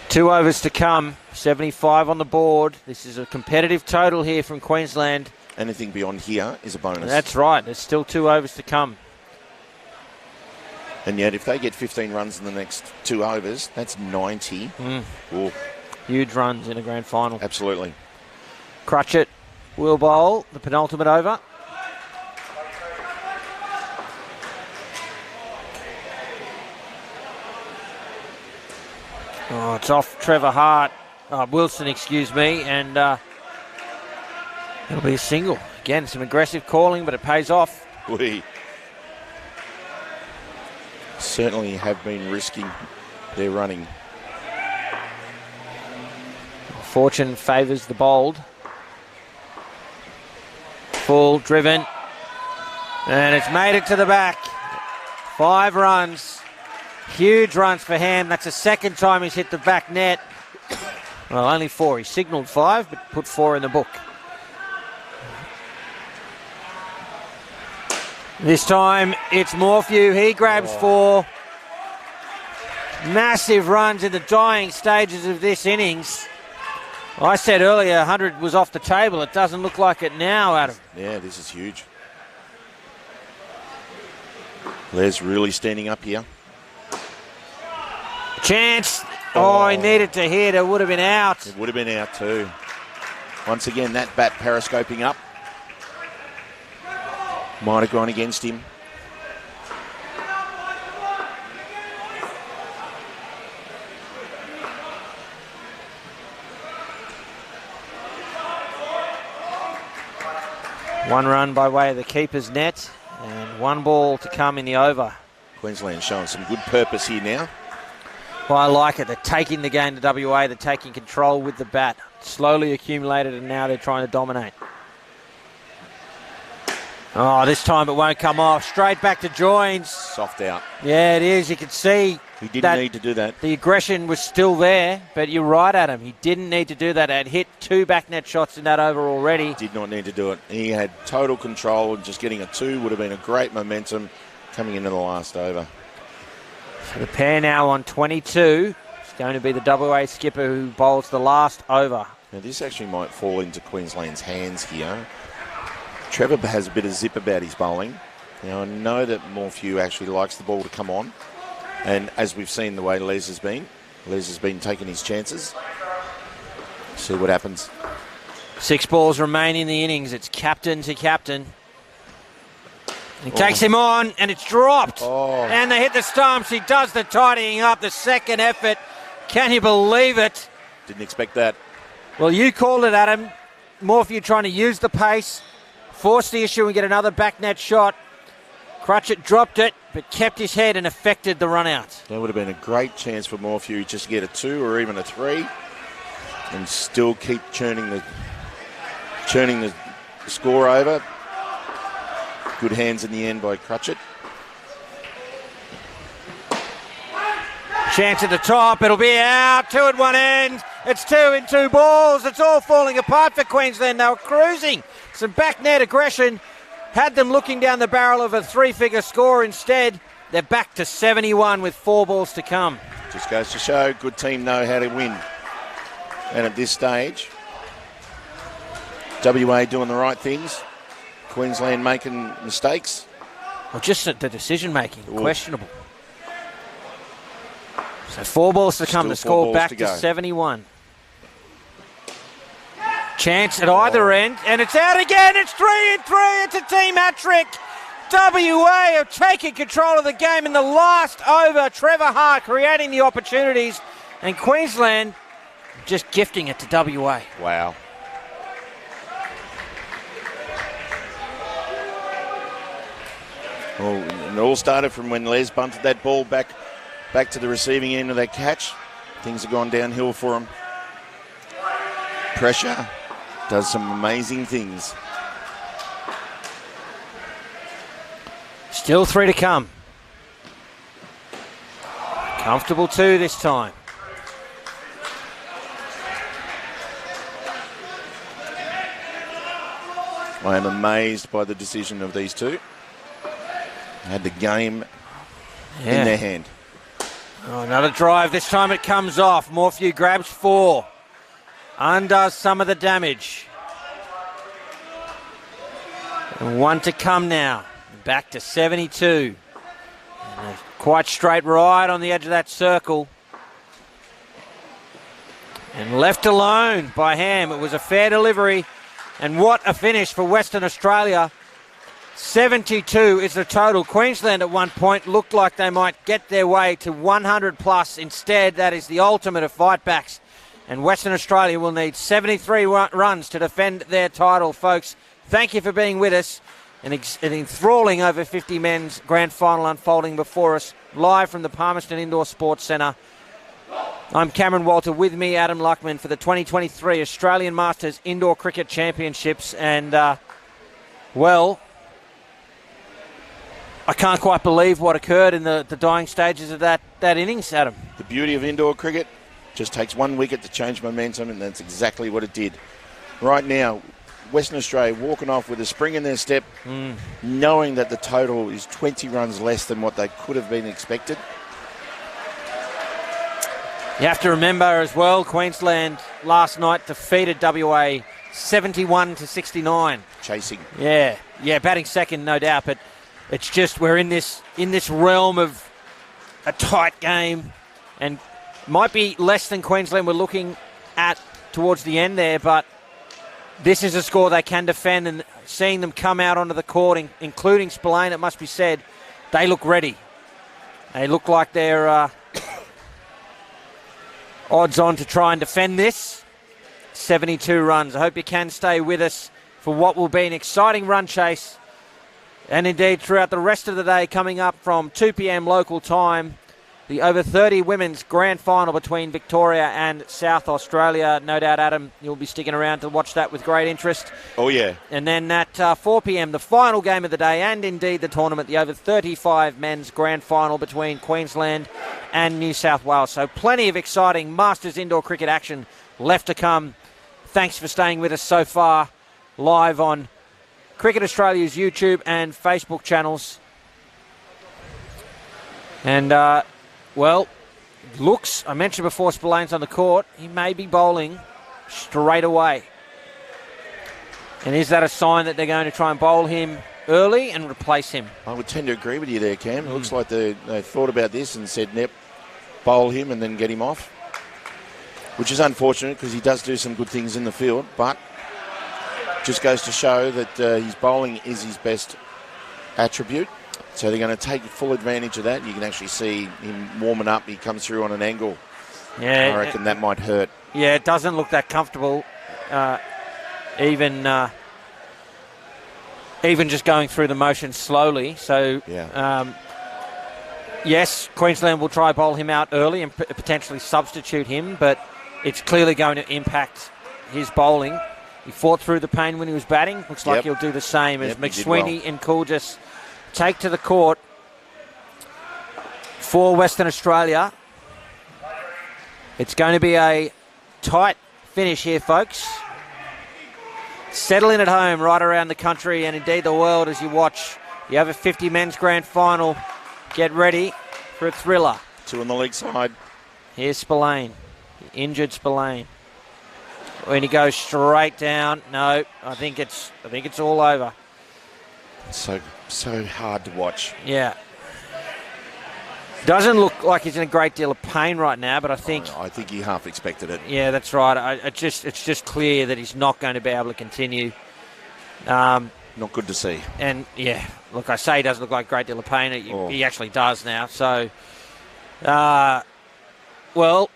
S2: 2 overs to come, 75 on the board. This is a competitive total here from Queensland.
S3: Anything beyond here is a bonus.
S2: That's right. There's still 2 overs to come.
S3: And yet, if they get 15 runs in the next 2 overs, that's 90.
S2: Huge runs in a grand final.
S3: Absolutely.
S2: Crutchett will bowl the penultimate over. Oh, it's off Wilson, excuse me, and it'll be a single. Again, some aggressive calling, but it pays off.
S3: We certainly have been risking their running.
S2: Fortune favours the bowled. Full driven, and it's made it to the back. 5 runs. Huge runs for Ham. That's the second time he's hit the back net. Well, only 4. He signalled 5, but put 4 in the book. This time, it's Morphew. He grabs 4. Massive runs in the dying stages of this innings. I said earlier 100 was off the table. It doesn't look like it now, Adam.
S3: Yeah, this is huge. Les really standing up here.
S2: Chance. Oh, he needed to hit. It would have been out.
S3: It would have been out too. Once again, that bat periscoping up. Might have gone against him.
S2: One run by way of the keeper's net and one ball to come in the over.
S3: Queensland showing some good purpose here now.
S2: Well, I like it. They're taking the game to WA. They're taking control with the bat. Slowly accumulated, and now they're trying to dominate. Oh, this time it won't come off. Straight back to Joins.
S3: Soft out.
S2: Yeah, it is. You can see
S3: He didn't need to do that.
S2: The aggression was still there, but you're right, Adam. He didn't need to do that. Had hit 2 back net shots in that over already.
S3: Did not need to do it. He had total control, and just getting a 2 would have been a great momentum coming into the last over.
S2: So the pair now on 22. It's going to be the WA skipper who bowls the last over.
S3: Now this actually might fall into Queensland's hands here. Trevor has a bit of zip about his bowling. Now I know that Morphew actually likes the ball to come on. And as we've seen the way Les has been taking his chances. See what happens.
S2: 6 balls remain in the innings. It's captain to captain. He takes him on, and it's dropped. And they hit the stumps. He does the tidying up, the second effort. Can you believe it?
S3: Didn't expect that.
S2: Well, you called it, Adam. Morphew trying to use the pace, force the issue and get another back net shot. Crutchett dropped it, but kept his head and affected the run out.
S3: That would have been a great chance for Morphew just to get a 2 or even a 3 and still keep churning the score over. Good hands in the end by Crutchett.
S2: Chance at the top, it'll be out, 2 at one end. It's 2 in 2 balls. It's all falling apart for Queensland. They were cruising. Some back net aggression had them looking down the barrel of a 3-figure score. Instead, they're back to 71 with 4 balls to come.
S3: Just goes to show good team know how to win. And at this stage, WA doing the right things. Queensland making mistakes.
S2: Well, just the decision making, questionable. So 4 balls to come. The score back to 71. Chance at either end, and it's out again. It's 3 in 3. It's a team hat trick. WA have taken control of the game in the last over. Trevor Hart creating the opportunities, and Queensland just gifting it to WA.
S3: Wow. Well, it all started from when Les bunted that ball back to the receiving end of that catch. Things have gone downhill for him. Pressure does some amazing things.
S2: Still 3 to come. Comfortable 2 this time.
S3: I am amazed by the decision of these two. Had the game in their hand.
S2: Oh, another drive. This time it comes off. Morphew grabs 4. Undoes some of the damage. And 1 to come now. Back to 72. And a quite straight ride on the edge of that circle. And left alone by Ham. It was a fair delivery. And what a finish for Western Australia. 72 is the total. Queensland at one point looked like they might get their way to 100 plus. Instead, that is the ultimate of fightbacks. And Western Australia will need 73 runs to defend their title, folks. Thank you for being with us. An enthralling over 50 men's grand final unfolding before us, live from the Palmerston Indoor Sports Centre. I'm Cameron Walter, with me Adam Luckman for the 2023 Australian Masters Indoor Cricket Championships. And, well, I can't quite believe what occurred in the dying stages of that innings, Adam.
S3: The beauty of indoor cricket, just takes 1 wicket to change momentum, and that's exactly what it did. Right now, Western Australia walking off with a spring in their step, knowing that the total is 20 runs less than what they could have been expected.
S2: You have to remember as well, Queensland last night defeated WA 71 to 69.
S3: Chasing.
S2: Yeah, batting second, no doubt, but it's just we're in this realm of a tight game, and might be less than Queensland were looking at towards the end there, but this is a score they can defend, and seeing them come out onto the court, including Spillane, it must be said, they look ready. They look like they're odds on to try and defend this. 72 runs. I hope you can stay with us for what will be an exciting run chase. And indeed, throughout the rest of the day, coming up from 2 p.m. local time, the over 30 women's grand final between Victoria and South Australia. No doubt, Adam, you'll be sticking around to watch that with great interest.
S3: Oh, yeah.
S2: And then at 4 p.m, the final game of the day, and indeed the tournament, the over 35 men's grand final between Queensland and New South Wales. So plenty of exciting Masters indoor cricket action left to come. Thanks for staying with us so far, live on Cricket Australia's YouTube and Facebook channels. And, well, looks, I mentioned before Spillane's on the court, he may be bowling straight away. And is that a sign that they're going to try and bowl him early and replace him?
S3: I would tend to agree with you there, Cam. It looks like they thought about this and said, "Nep, bowl him and then get him off." Which is unfortunate because he does do some good things in the field, but just goes to show that his bowling is his best attribute. So they're going to take full advantage of that. You can actually see him warming up. He comes through on an angle.
S2: Yeah,
S3: I reckon that might hurt.
S2: Yeah, it doesn't look that comfortable. Even just going through the motion slowly. So,
S3: yeah.
S2: Yes, Queensland will try bowl him out early and potentially substitute him, but it's clearly going to impact his bowling. He fought through the pain when he was batting. Looks like he'll do the same as McSweeney and Coolgis take to the court for Western Australia. It's going to be a tight finish here, folks. Settle in at home, right around the country and indeed the world as you watch the over 50 men's grand final. Get ready for a thriller.
S3: 2 on the leg side.
S2: Here's Spillane, injured Spillane. When he goes straight down, no, I think it's all over.
S3: So hard to watch.
S2: Yeah. Doesn't look like he's in a great deal of pain right now, but I think
S3: he half expected it.
S2: Yeah, that's right. It's just clear that he's not going to be able to continue.
S3: Not good to see.
S2: And yeah, look, I say he doesn't look like a great deal of pain. He actually does now. So, well,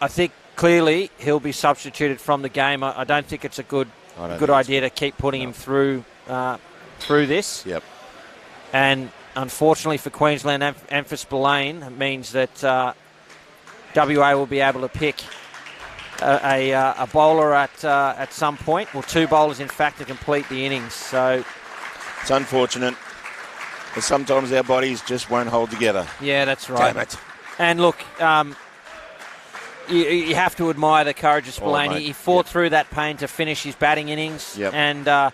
S2: I think clearly he'll be substituted from the game. I don't think it's a good idea to keep putting him through this.
S3: Yep.
S2: And unfortunately for Queensland and for Spillane, it means that WA will be able to pick a bowler at some point, or 2 bowlers in fact, to complete the innings. So
S3: it's unfortunate, but sometimes our bodies just won't hold together.
S2: Yeah, that's right.
S3: Damn it.
S2: And look, you have to admire the courage of Spillane. He fought through that pain to finish his batting innings and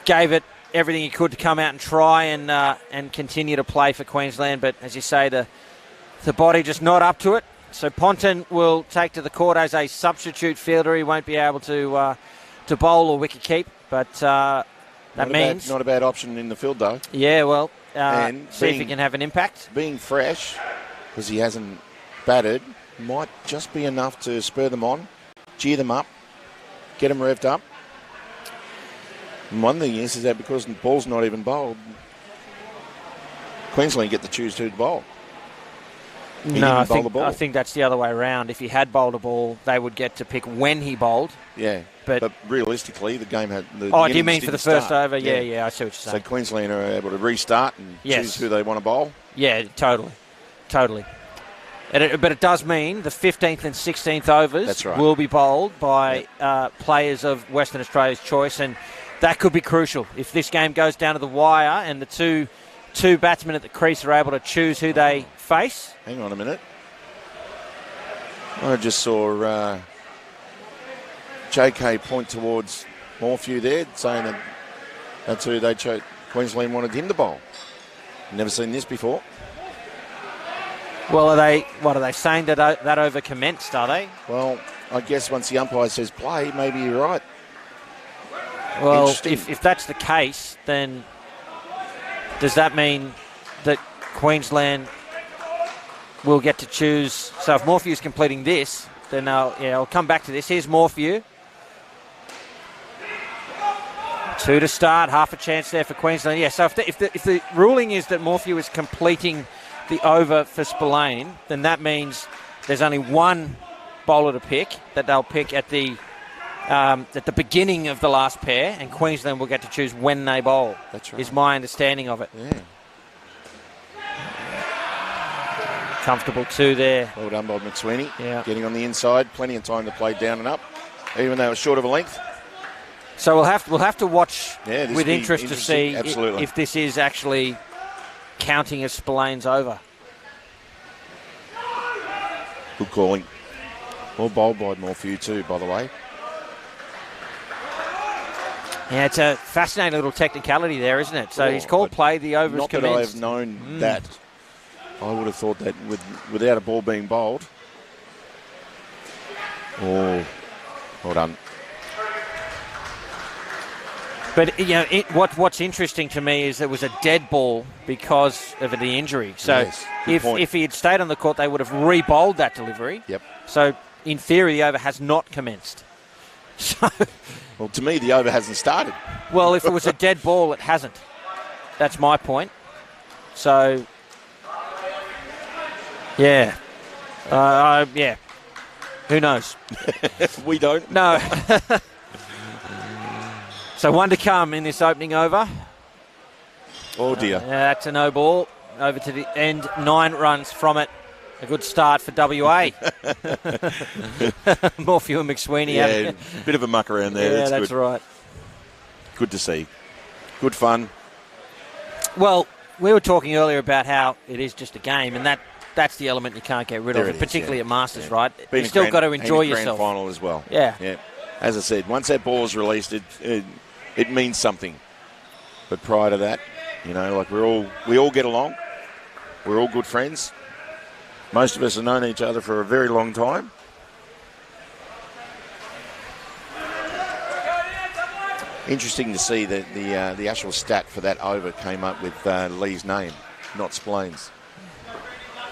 S2: gave it everything he could to come out and try and continue to play for Queensland. But as you say, the body just not up to it. So Ponton will take to the court as a substitute fielder. He won't be able to bowl or wicket keep, but that means
S3: not a bad option in the field though.
S2: Yeah, well,
S3: and
S2: see if he can have an impact.
S3: Being fresh, because he hasn't batted, might just be enough to spur them on, cheer them up, get them revved up. And one thing is that because the ball's not even bowled, Queensland get to choose who to bowl.
S2: No, I think that's the other way around. If he had bowled a ball, they would get to pick when he bowled.
S3: Yeah, but realistically, the game had...
S2: do you mean for the first over? Yeah, I see what you're saying.
S3: So Queensland are able to restart and choose who they want to bowl?
S2: Yeah, totally. But it does mean the 15th and 16th overs will be bowled by players of Western Australia's choice, and that could be crucial. If this game goes down to the wire and the two batsmen at the crease are able to choose who they face.
S3: Hang on a minute. I just saw JK point towards Morphew there, saying that that's who they chose. Queensland wanted him to bowl. Never seen this before.
S2: Well, are they saying that that over commenced, are they?
S3: Well, I guess once the umpire says play, maybe you're right.
S2: Well, if that's the case, then does that mean that Queensland will get to choose? So if Morphew's completing this, then I'll come back to this. Here's Morphew. 2 to start, half a chance there for Queensland. Yeah, so if the ruling is that Morphew is completing the over for Spillane, then that means there's only one bowler to pick that they'll pick at the beginning of the last pair, and Queensland will get to choose when they bowl.
S3: That's right.
S2: Is my understanding of it.
S3: Yeah.
S2: Comfortable 2 there.
S3: Well done by McSweeney.
S2: Yeah.
S3: Getting on the inside, plenty of time to play down and up, even though it was short of a length.
S2: So we'll have to watch
S3: this
S2: with
S3: will be
S2: interest to see
S3: Absolutely.
S2: if this is actually counting as Spillane's over.
S3: Good calling. Well bowled by Morphew too, by the way.
S2: Yeah, it's a fascinating little technicality there, isn't it? So he's called play, the over is
S3: Not that
S2: commenced.
S3: I've known that. I would have thought that without a ball being bowled. Oh, well done.
S2: But what's interesting to me is it was a dead ball because of the injury. So
S3: Yes, good point.
S2: if he had stayed on the court, they would have re-bowled that delivery.
S3: Yep.
S2: So in theory, the over has not commenced. So,
S3: Well, to me, the over hasn't started.
S2: well, if it was a dead ball, it hasn't. That's my point. So, yeah, yeah. Who knows?
S3: We don't.
S2: No. So 1 to come in this opening over.
S3: Oh, dear.
S2: Yeah, that's a no ball. Over to the end, 9 runs from it. A good start for WA. Morphew and McSweeney.
S3: Yeah, bit of a muck around there.
S2: Yeah,
S3: that's
S2: good. Right.
S3: Good to see. Good fun.
S2: Well, we were talking earlier about how it is just a game, and that's the element you can't get rid
S3: There
S2: of,
S3: it is,
S2: particularly
S3: yeah.
S2: at Masters,
S3: Yeah.
S2: right?
S3: Been
S2: You
S3: a
S2: still
S3: grand-
S2: got to enjoy
S3: and a
S2: yourself.
S3: Grand final as well.
S2: Yeah.
S3: Yeah. As I said, once that ball is released, it means something. But prior to that, like we all get along. We're all good friends. Most of us have known each other for a very long time. Interesting to see that the actual stat for that over came up with Lee's name, not Spillane's.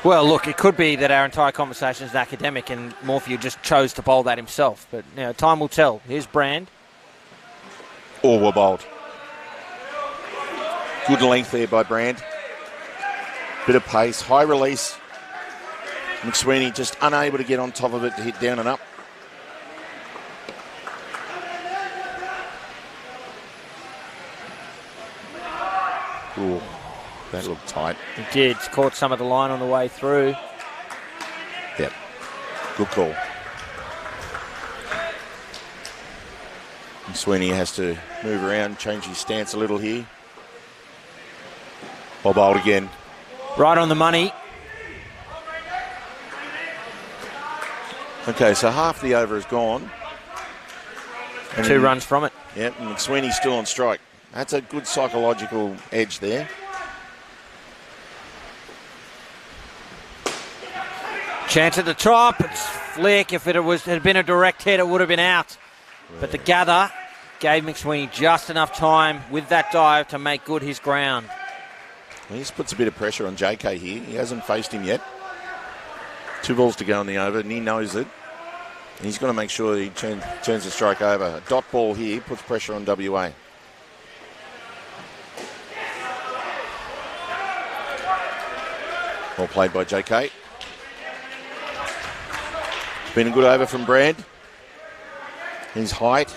S2: Well, look, it could be that our entire conversation is academic and Morphew just chose to bowl that himself. But time will tell. Here's Brand.
S3: Or were bowled. Good length there by Brand. Bit of pace, high release. McSweeney just unable to get on top of it to hit down and up. Ooh, that looked tight.
S2: He did. Caught some of the line on the way through.
S3: Yep. Good call. McSweeney has to move around, change his stance a little here. Well bowled again.
S2: Right on the money.
S3: Okay, so half the over is gone. And
S2: 2 runs from it.
S3: Yep, and McSweeney's still on strike. That's a good psychological edge there.
S2: Chance at the top. It's flick. If it had been a direct hit, it would have been out. But the gather gave McSweeney just enough time with that dive to make good his ground.
S3: He just puts a bit of pressure on JK here. He hasn't faced him yet. 2 balls to go on the over, and he knows it. And he's got to make sure he turns the strike over. A dot ball here puts pressure on WA. Well played by JK. Been a good over from Brand. His height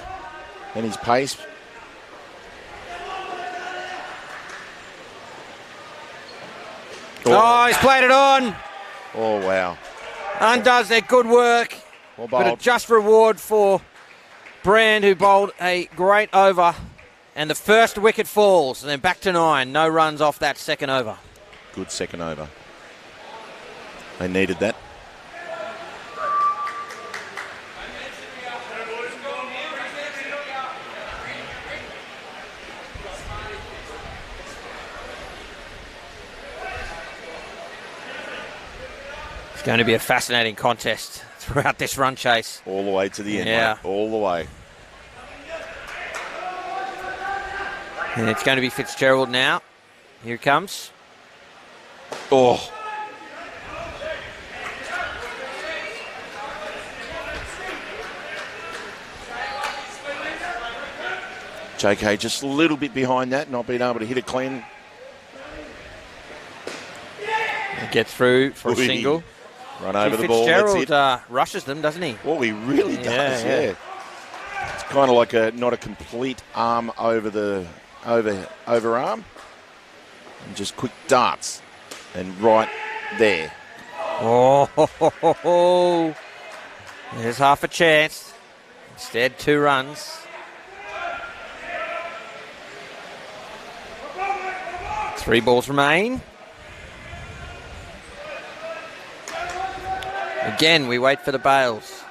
S3: and his pace.
S2: Oh, he's played it on.
S3: Oh, wow.
S2: Undoes their good work.
S3: Well
S2: But a
S3: bowled.
S2: just reward for Brand, who bowled a great over. And the first wicket falls. And then back to 9. No runs off that second over.
S3: Good second over. They needed that.
S2: It's going to be a fascinating contest throughout this run chase.
S3: All the way to the end,
S2: Yeah.
S3: mate. All the way.
S2: And it's going to be Fitzgerald now. Here it comes.
S3: Oh. JK just a little bit behind that, not being able to hit it clean.
S2: Get through for a single.
S3: Run over the ball. That's it.
S2: Fitzgerald rushes them, doesn't he?
S3: Well, he really does, yeah. It's kind of like not a complete arm over the overarm. And just quick darts. And right there.
S2: Oh, there's half a chance. Instead, 2 runs. 3 balls remain. Again, we wait for the bails.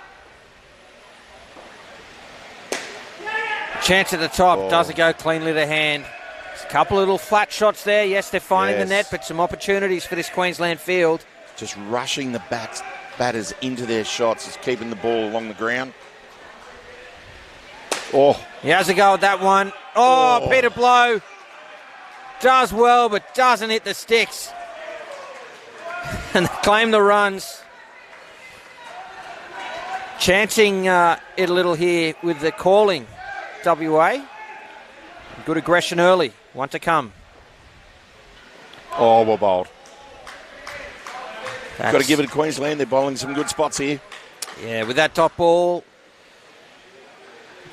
S2: Chance at the top. Does it go cleanly to hand? There's a couple of little flat shots there. Yes, they're finding the net, but some opportunities for this Queensland field.
S3: Just rushing the batters into their shots is keeping the ball along the ground. Oh.
S2: He has a go at that one. Oh, Peter Blow does well, but doesn't hit the sticks. And they claim the runs. Chancing it a little here with the calling. WA. Good aggression early. One to come.
S3: Oh, well bowled. Got to give it to Queensland. They're bowling some good spots here.
S2: Yeah, with that top ball.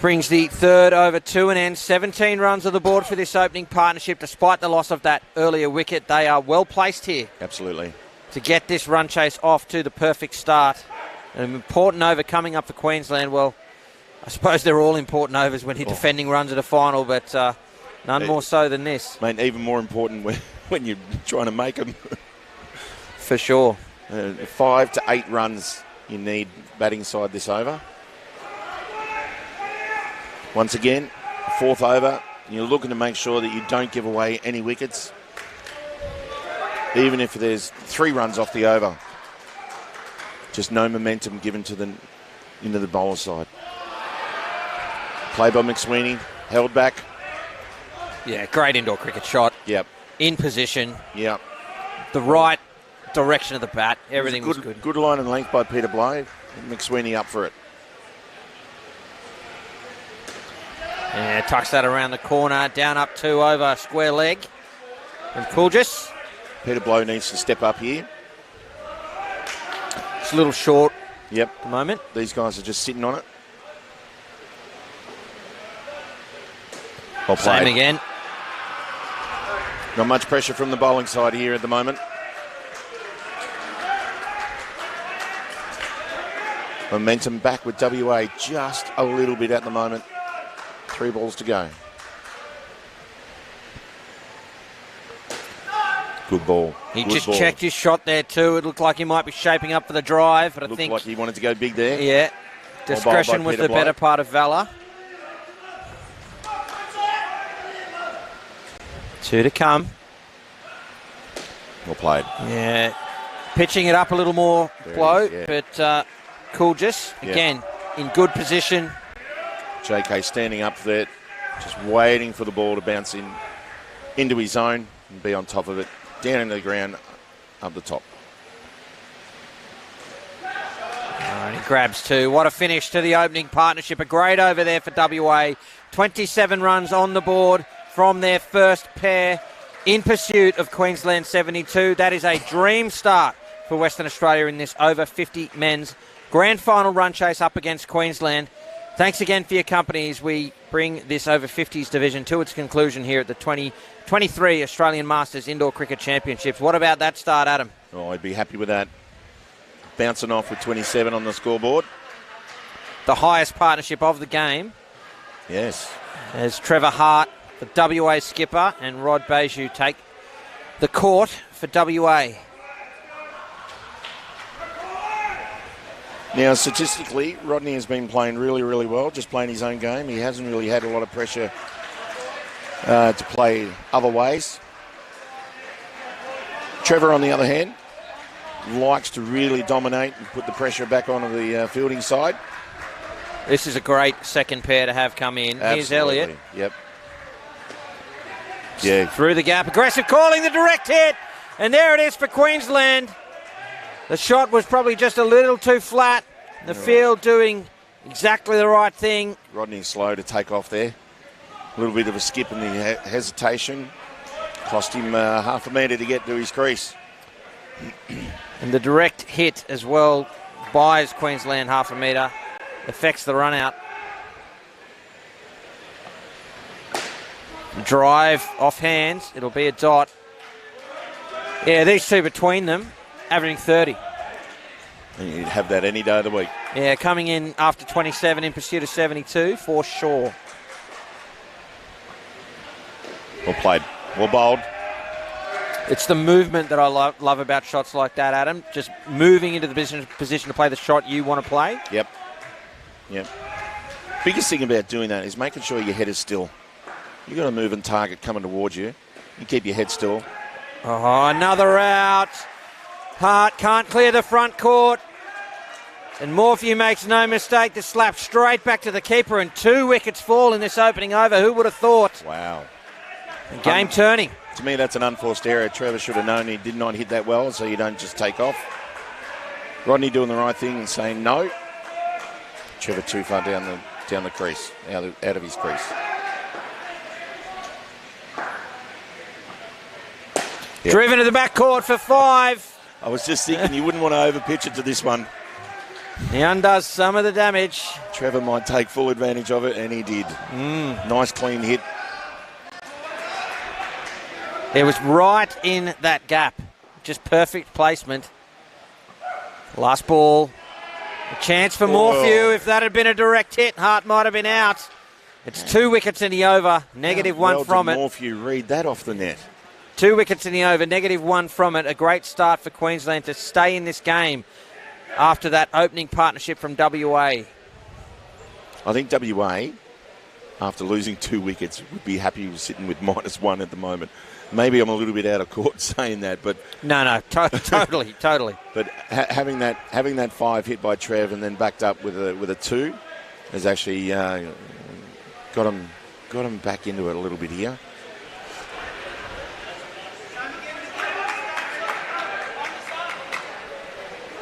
S2: Brings the third over to an end. 17 runs on the board for this opening partnership. Despite the loss of that earlier wicket, they are well placed here.
S3: Absolutely.
S2: To get this run chase off to the perfect start. An important over coming up for Queensland. Well, I suppose they're all important overs when you're defending runs at a final, but none more so than this.
S3: Mate, even more important when you're trying to make them.
S2: For sure.
S3: 5 to 8 runs you need batting side this over. Once again, 4th over. You're looking to make sure that you don't give away any wickets. Even if there's 3 runs off the over. Just no momentum given to into the bowler side. Play by McSweeney, held back.
S2: Yeah, great indoor cricket shot.
S3: Yep.
S2: In position.
S3: Yep.
S2: The right direction of the bat. Everything was good.
S3: Good line and length by Peter Blow. McSweeney up for it.
S2: Yeah, tucks that around the corner. Down up 2 over square leg from Coolgis.
S3: Peter Blow needs to step up here.
S2: It's a little short.
S3: Yep.
S2: At the moment.
S3: These guys are just sitting on it. Well played.
S2: Same again.
S3: Not much pressure from the bowling side here at the moment. Momentum back with WA just a little bit at the moment. 3 balls to go. Good ball.
S2: He just checked his shot there too. It looked like he might be shaping up for the drive, but I think
S3: like he wanted to go big there.
S2: Yeah. Discretion was the better part of valour. 2 to come.
S3: Well played.
S2: Yeah. Pitching it up a little more, Blow, but Coolgis, again, in good position.
S3: JK standing up there, just waiting for the ball to bounce into his zone and be on top of it. Down into the ground, up the top.
S2: And he grabs 2. What a finish to the opening partnership. A great over there for WA. 27 runs on the board from their first pair in pursuit of Queensland 72. That is a dream start for Western Australia in this over 50 men's grand final run chase up against Queensland. Thanks again for your company as we bring this over 50s division to its conclusion here at the 2023 Australian Masters Indoor Cricket Championships. What about that start, Adam?
S3: Oh, I'd be happy with that. Bouncing off with 27 on the scoreboard.
S2: The highest partnership of the game.
S3: Yes.
S2: As Trevor Hart, the WA skipper, and Rod Beju take the court for WA.
S3: Now, statistically, Rodney has been playing really, really well, just playing his own game. He hasn't really had a lot of pressure to play other ways. Trevor, on the other hand, likes to really dominate and put the pressure back onto the fielding side.
S2: This is a great second pair to have come in.
S3: Absolutely.
S2: Here's Elliott.
S3: Yep. Yeah.
S2: Through the gap. Aggressive calling, the direct hit. And there it is for Queensland. The shot was probably just a little too flat. The field doing exactly the right thing.
S3: Rodney's slow to take off there. A little bit of a skip in the hesitation. Cost him half a metre to get to his crease.
S2: And the direct hit as well buys Queensland half a metre. Affects the run out. Drive off hands. It'll be a dot. Yeah, these two between them, averaging 30.
S3: And you'd have that any day of the week.
S2: Yeah, coming in after 27 in pursuit of 72 for sure.
S3: Well played. Well bowled.
S2: It's the movement that I love about shots like that, Adam. Just moving into the position to play the shot you want to play.
S3: Yep. Biggest thing about doing that is making sure your head is still. You've got a moving target coming towards you. You keep your head still.
S2: Oh, another out. Hart can't clear the front court. And Morphew makes no mistake to slap straight back to the keeper, and 2 wickets fall in this opening over. Who would have thought?
S3: Wow.
S2: And game turning.
S3: To me, that's an unforced error. Trevor should have known he did not hit that well, so you don't just take off. Rodney doing the right thing and saying no. Trevor too far down the crease, out of his crease. Yep.
S2: Driven to the back court for 5.
S3: I was just thinking you wouldn't want to overpitch it to this one.
S2: He undoes some of the damage.
S3: Trevor might take full advantage of it, and he did. Nice clean hit.
S2: It was right in that gap. Just perfect placement. Last ball. A chance for Morphew. If that had been a direct hit, Hart might have been out. It's 2 wickets in the over. -1 from it.
S3: Morphew read that off the net.
S2: 2 wickets in the over. -1 from it. A great start for Queensland to stay in this game after that opening partnership from WA.
S3: I think WA, after losing 2 wickets, would be happy with sitting with -1 at the moment. Maybe I'm a little bit out of court saying that, but
S2: no, totally.
S3: But having that 5 hit by Trev and then backed up with a 2 has actually got him back into it a little bit here.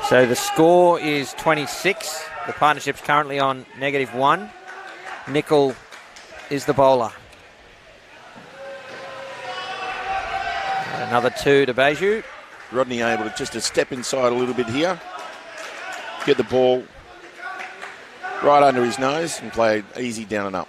S2: So the score is 26. The partnership's currently on -1. Nicol is the bowler. Another 2 to Beju.
S3: Rodney able to step inside a little bit here, get the ball right under his nose and play easy down and up.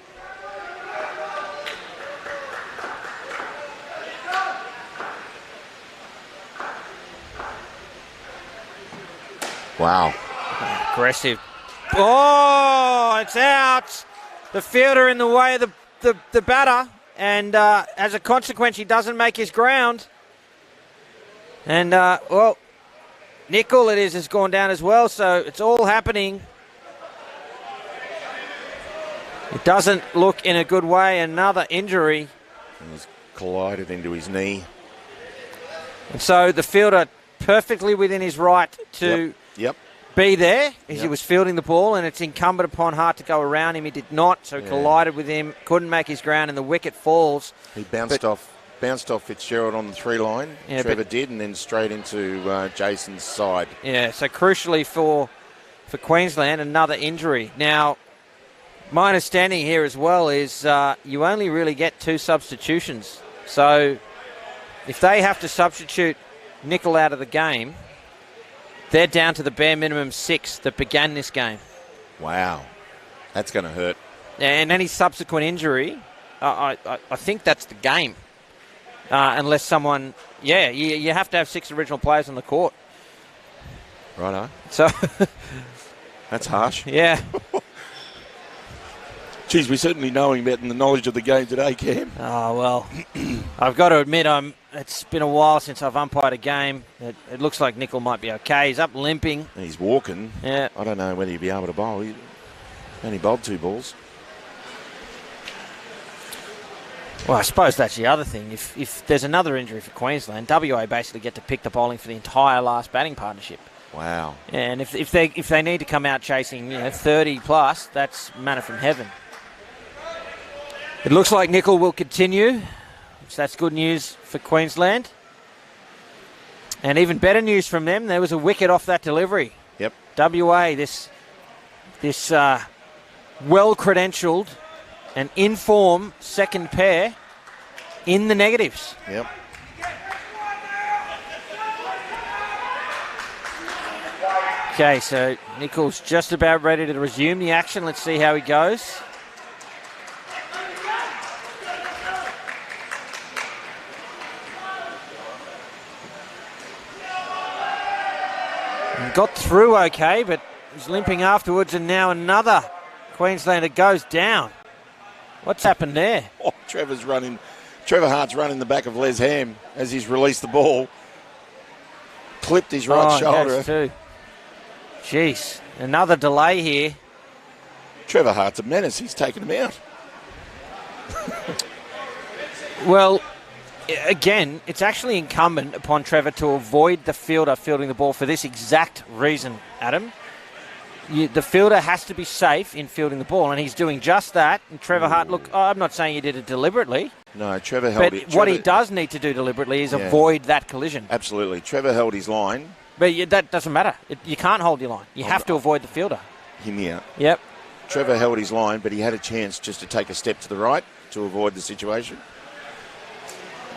S3: Wow.
S2: Aggressive. Oh, it's out. The fielder in the way of the batter, and as a consequence, he doesn't make his ground. And, Nicol has gone down as well, so it's all happening. It doesn't look in a good way. Another injury.
S3: He's collided into his knee.
S2: And so the fielder perfectly within his right to be there as he was fielding the ball, and it's incumbent upon Hart to go around him. He did not, so he collided with him, couldn't make his ground, and the wicket falls.
S3: He bounced off Fitzgerald on the 3 line. Trevor did, and then straight into Jason's side.
S2: Yeah, so crucially for Queensland, another injury. Now, my understanding here as well is you only really get 2 substitutions. So if they have to substitute Nicol out of the game, they're down to the bare minimum 6 that began this game.
S3: Wow. That's going to hurt.
S2: And any subsequent injury, I think that's the game. Unless someone, you have to have 6 original players on the court.
S3: Righto.
S2: So
S3: that's harsh.
S2: Yeah.
S3: Geez, we're certainly knowing about the knowledge of the game today, Cam.
S2: Oh, well, I've got to admit, it's been a while since I've umpired a game. It looks like Nicol might be okay. He's up limping.
S3: He's walking.
S2: Yeah.
S3: I don't know whether he'll be able to bowl. He only bowled 2 balls.
S2: Well, I suppose that's the other thing. If there's another injury for Queensland, WA basically get to pick the bowling for the entire last batting partnership.
S3: Wow.
S2: And if they need to come out chasing 30 plus, that's manna from heaven. It looks like Nicol will continue, so that's good news for Queensland. And even better news from them, there was a wicket off that delivery.
S3: Yep.
S2: WA, this well-credentialed an in-form second pair in the negatives.
S3: Yep.
S2: Okay, so Nichols just about ready to resume the action. Let's see how he goes. And got through okay, but he's limping afterwards, and now another Queenslander goes down. What's happened there?
S3: Oh, Trevor Hart's running the back of Les Ham as he's released the ball. Clipped his right shoulder.
S2: Too. Jeez, another delay here.
S3: Trevor Hart's a menace. He's taken him out.
S2: Well, again, it's actually incumbent upon Trevor to avoid the fielder fielding the ball for this exact reason, Adam. The fielder has to be safe in fielding the ball, and he's doing just that. And Trevor Hart, look, I'm not saying he did it deliberately.
S3: No, Trevor held it.
S2: But what he does need to do deliberately is avoid that collision.
S3: Absolutely. Trevor held his line.
S2: But that doesn't matter. You can't hold your line. You have to avoid the fielder.
S3: Hear me out.
S2: Yep.
S3: Trevor held his line, but he had a chance just to take a step to the right to avoid the situation.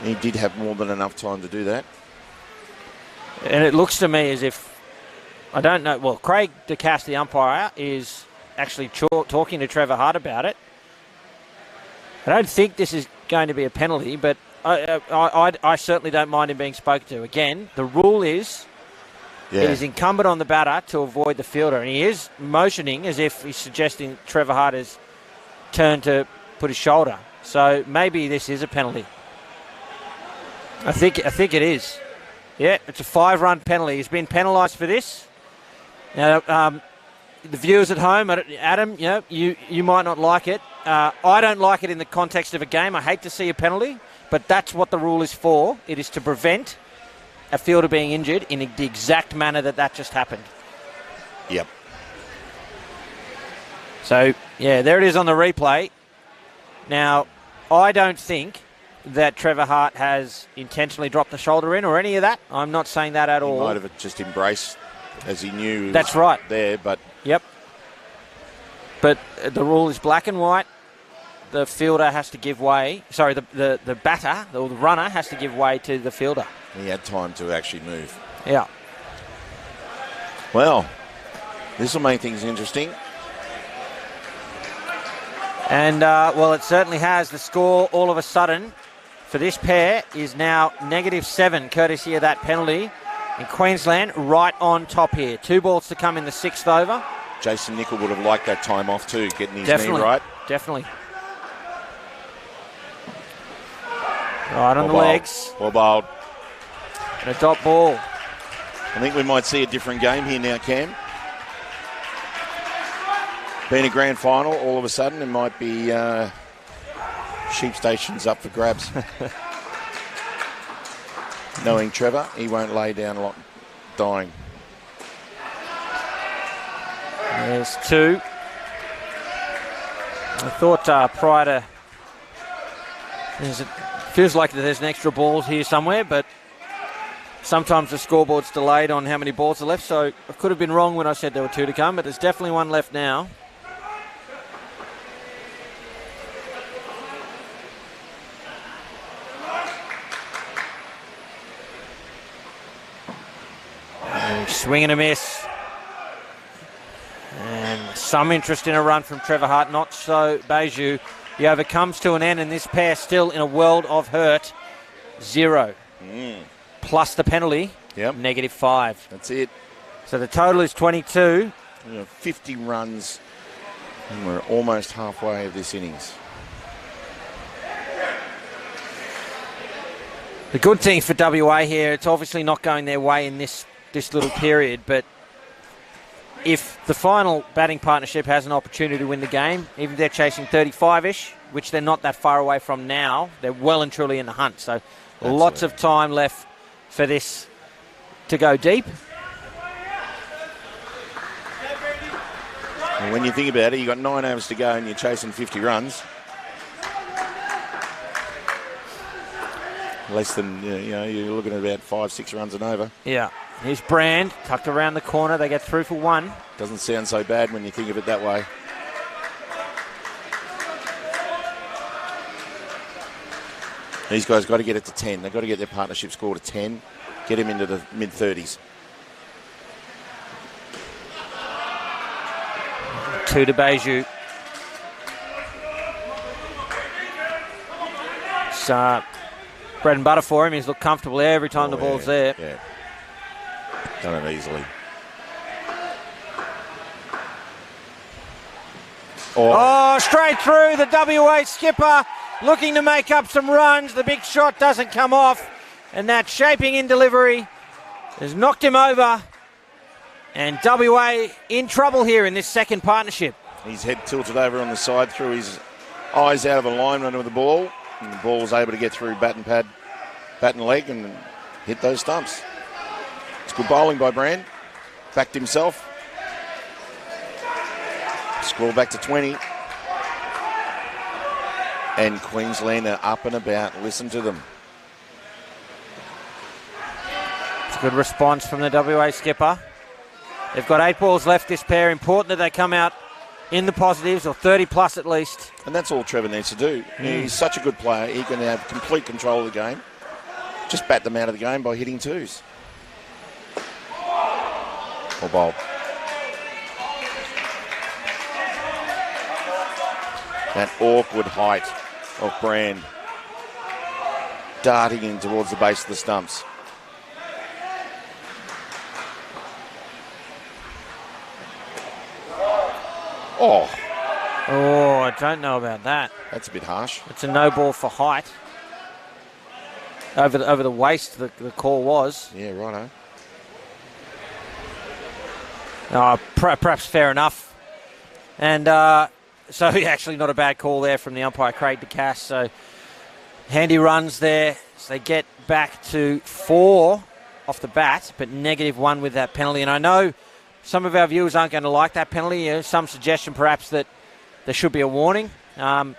S3: He did have more than enough time to do that.
S2: And it looks to me as if, I don't know, well, Craig DeCass, the umpire, is actually talking to Trevor Hart about it. I don't think this is going to be a penalty, but I certainly don't mind him being spoken to. Again, the rule is it is incumbent on the batter to avoid the fielder, and he is motioning as if he's suggesting Trevor Hart has turned to put his shoulder. So maybe this is a penalty. I think it is. Yeah, it's a 5-run penalty. He's been penalised for this. Now, the viewers at home, Adam, you might not like it. I don't like it in the context of a game. I hate to see a penalty, but that's what the rule is for. It is to prevent a fielder being injured in the exact manner that just happened.
S3: Yep.
S2: So, there it is on the replay. Now, I don't think that Trevor Hart has intentionally dropped the shoulder in or any of that. I'm not saying that at all.
S3: He might have just embraced as he knew.
S2: That's right.
S3: There, but
S2: yep. But the rule is black and white. The fielder has to give way. Sorry, the batter or the runner has to give way to the fielder.
S3: He had time to actually move.
S2: Yeah.
S3: Well, this will make things interesting.
S2: And, it certainly has. The score all of a sudden for this pair is now -7, courtesy of that penalty. And Queensland right on top here. 2 balls to come in the 6th over.
S3: Jason Nicol would have liked that time off too, getting his knee right.
S2: Definitely. Right on the legs.
S3: Well bowled.
S2: And a dot ball.
S3: I think we might see a different game here now, Cam. Being a grand final, all of a sudden, it might be sheep stations up for grabs. Knowing Trevor, he won't lay down a lot dying.
S2: There's 2. I thought prior to... It feels like there's an extra ball here somewhere, but sometimes the scoreboard's delayed on how many balls are left, so I could have been wrong when I said there were 2 to come, but there's definitely 1 left now. Swing and a miss. And some interest in a run from Trevor Hart. Not so Beju. The over comes to an end, and this pair still in a world of hurt. 0. Plus the penalty.
S3: Yep.
S2: -5.
S3: That's it.
S2: So the total is 22.
S3: 50 runs. And we're almost halfway of this innings.
S2: The good thing for WA here, it's obviously not going their way in this little period, but if the final batting partnership has an opportunity to win the game, even if they're chasing 35-ish, which they're not that far away from now, they're well and truly in the hunt. So lots of time left for this to go deep.
S3: And when you think about it, you've got 9 overs to go and you're chasing 50 runs. Less than, you're looking at about 5-6 runs and over.
S2: Yeah. Here's Brand, tucked around the corner. They get through for 1.
S3: Doesn't sound so bad when you think of it that way. These guys got to get it to 10. They've got to get their partnership score to 10, get him into the mid-30s.
S2: 2 to Beju. It's bread and butter for him. He's looked comfortable every time the ball's there.
S3: Yeah. Done it easily.
S2: Oh, straight through the WA skipper, looking to make up some runs. The big shot doesn't come off, and that shaping in delivery has knocked him over. And WA in trouble here in this second partnership.
S3: His head tilted over on the side, threw his eyes out of alignment with the ball, and the ball was able to get through bat and leg, and hit those stumps. It's good bowling by Brand. Backed himself. Score back to 20. And Queensland are up and about. Listen to them.
S2: It's a good response from the WA skipper. They've got 8 balls left, this pair. Important that they come out in the positives, or 30 plus at least.
S3: And that's all Trevor needs to do. He's such a good player. He can have complete control of the game. Just bat them out of the game by hitting 2s. Or bowl. That awkward height of Brand darting in towards the base of the stumps. Oh,
S2: I don't know about that.
S3: that's a bit harsh.
S2: It's a no ball for height. Over the waist, the call was.
S3: Yeah, righto.
S2: Perhaps fair enough. And so actually not a bad call there from the umpire, Craig DeCass. So handy runs there. So they get back to 4 off the bat, but -1 with that penalty. And I know some of our viewers aren't going to like that penalty. Some suggestion perhaps that there should be a warning. I'm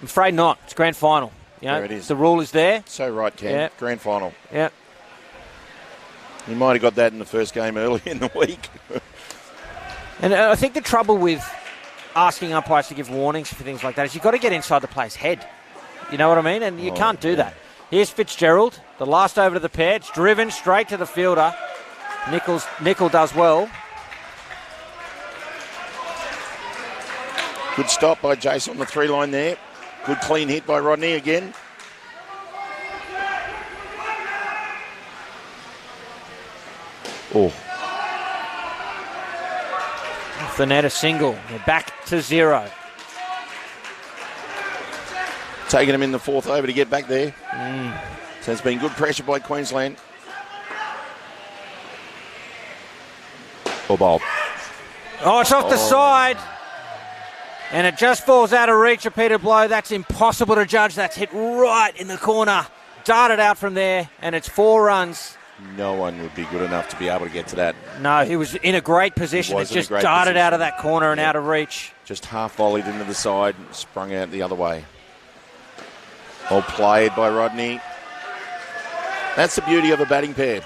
S2: afraid not. It's grand final.
S3: There it is.
S2: The rule is there.
S3: So right, Ken.
S2: Yeah.
S3: Grand final.
S2: Yeah.
S3: You might have got that in the first game early in the week.
S2: And I think the trouble with asking umpires to give warnings for things like that is you've got to get inside the player's head. You know what I mean? And you can't do that. Here's Fitzgerald, the last over to the pair. It's driven straight to the fielder. Nickel does well.
S3: Good stop by Jason on the 3 line there. Good clean hit by Rodney again. Oh.
S2: Off the net, a single. They're back to 0.
S3: Taking him in the 4th over to get back there. So it's been good pressure by Queensland. Or ball.
S2: Oh, it's off the side. And it just falls out of reach of Peter Blow. That's impossible to judge. That's hit right in the corner. Darted out from there, and it's 4 runs.
S3: No one would be good enough to be able to get to that.
S2: No, he was in a great position. It just darted out of that corner and out of reach.
S3: Just half volleyed into the side, sprung out the other way. Well played by Rodney. That's the beauty of a batting pair.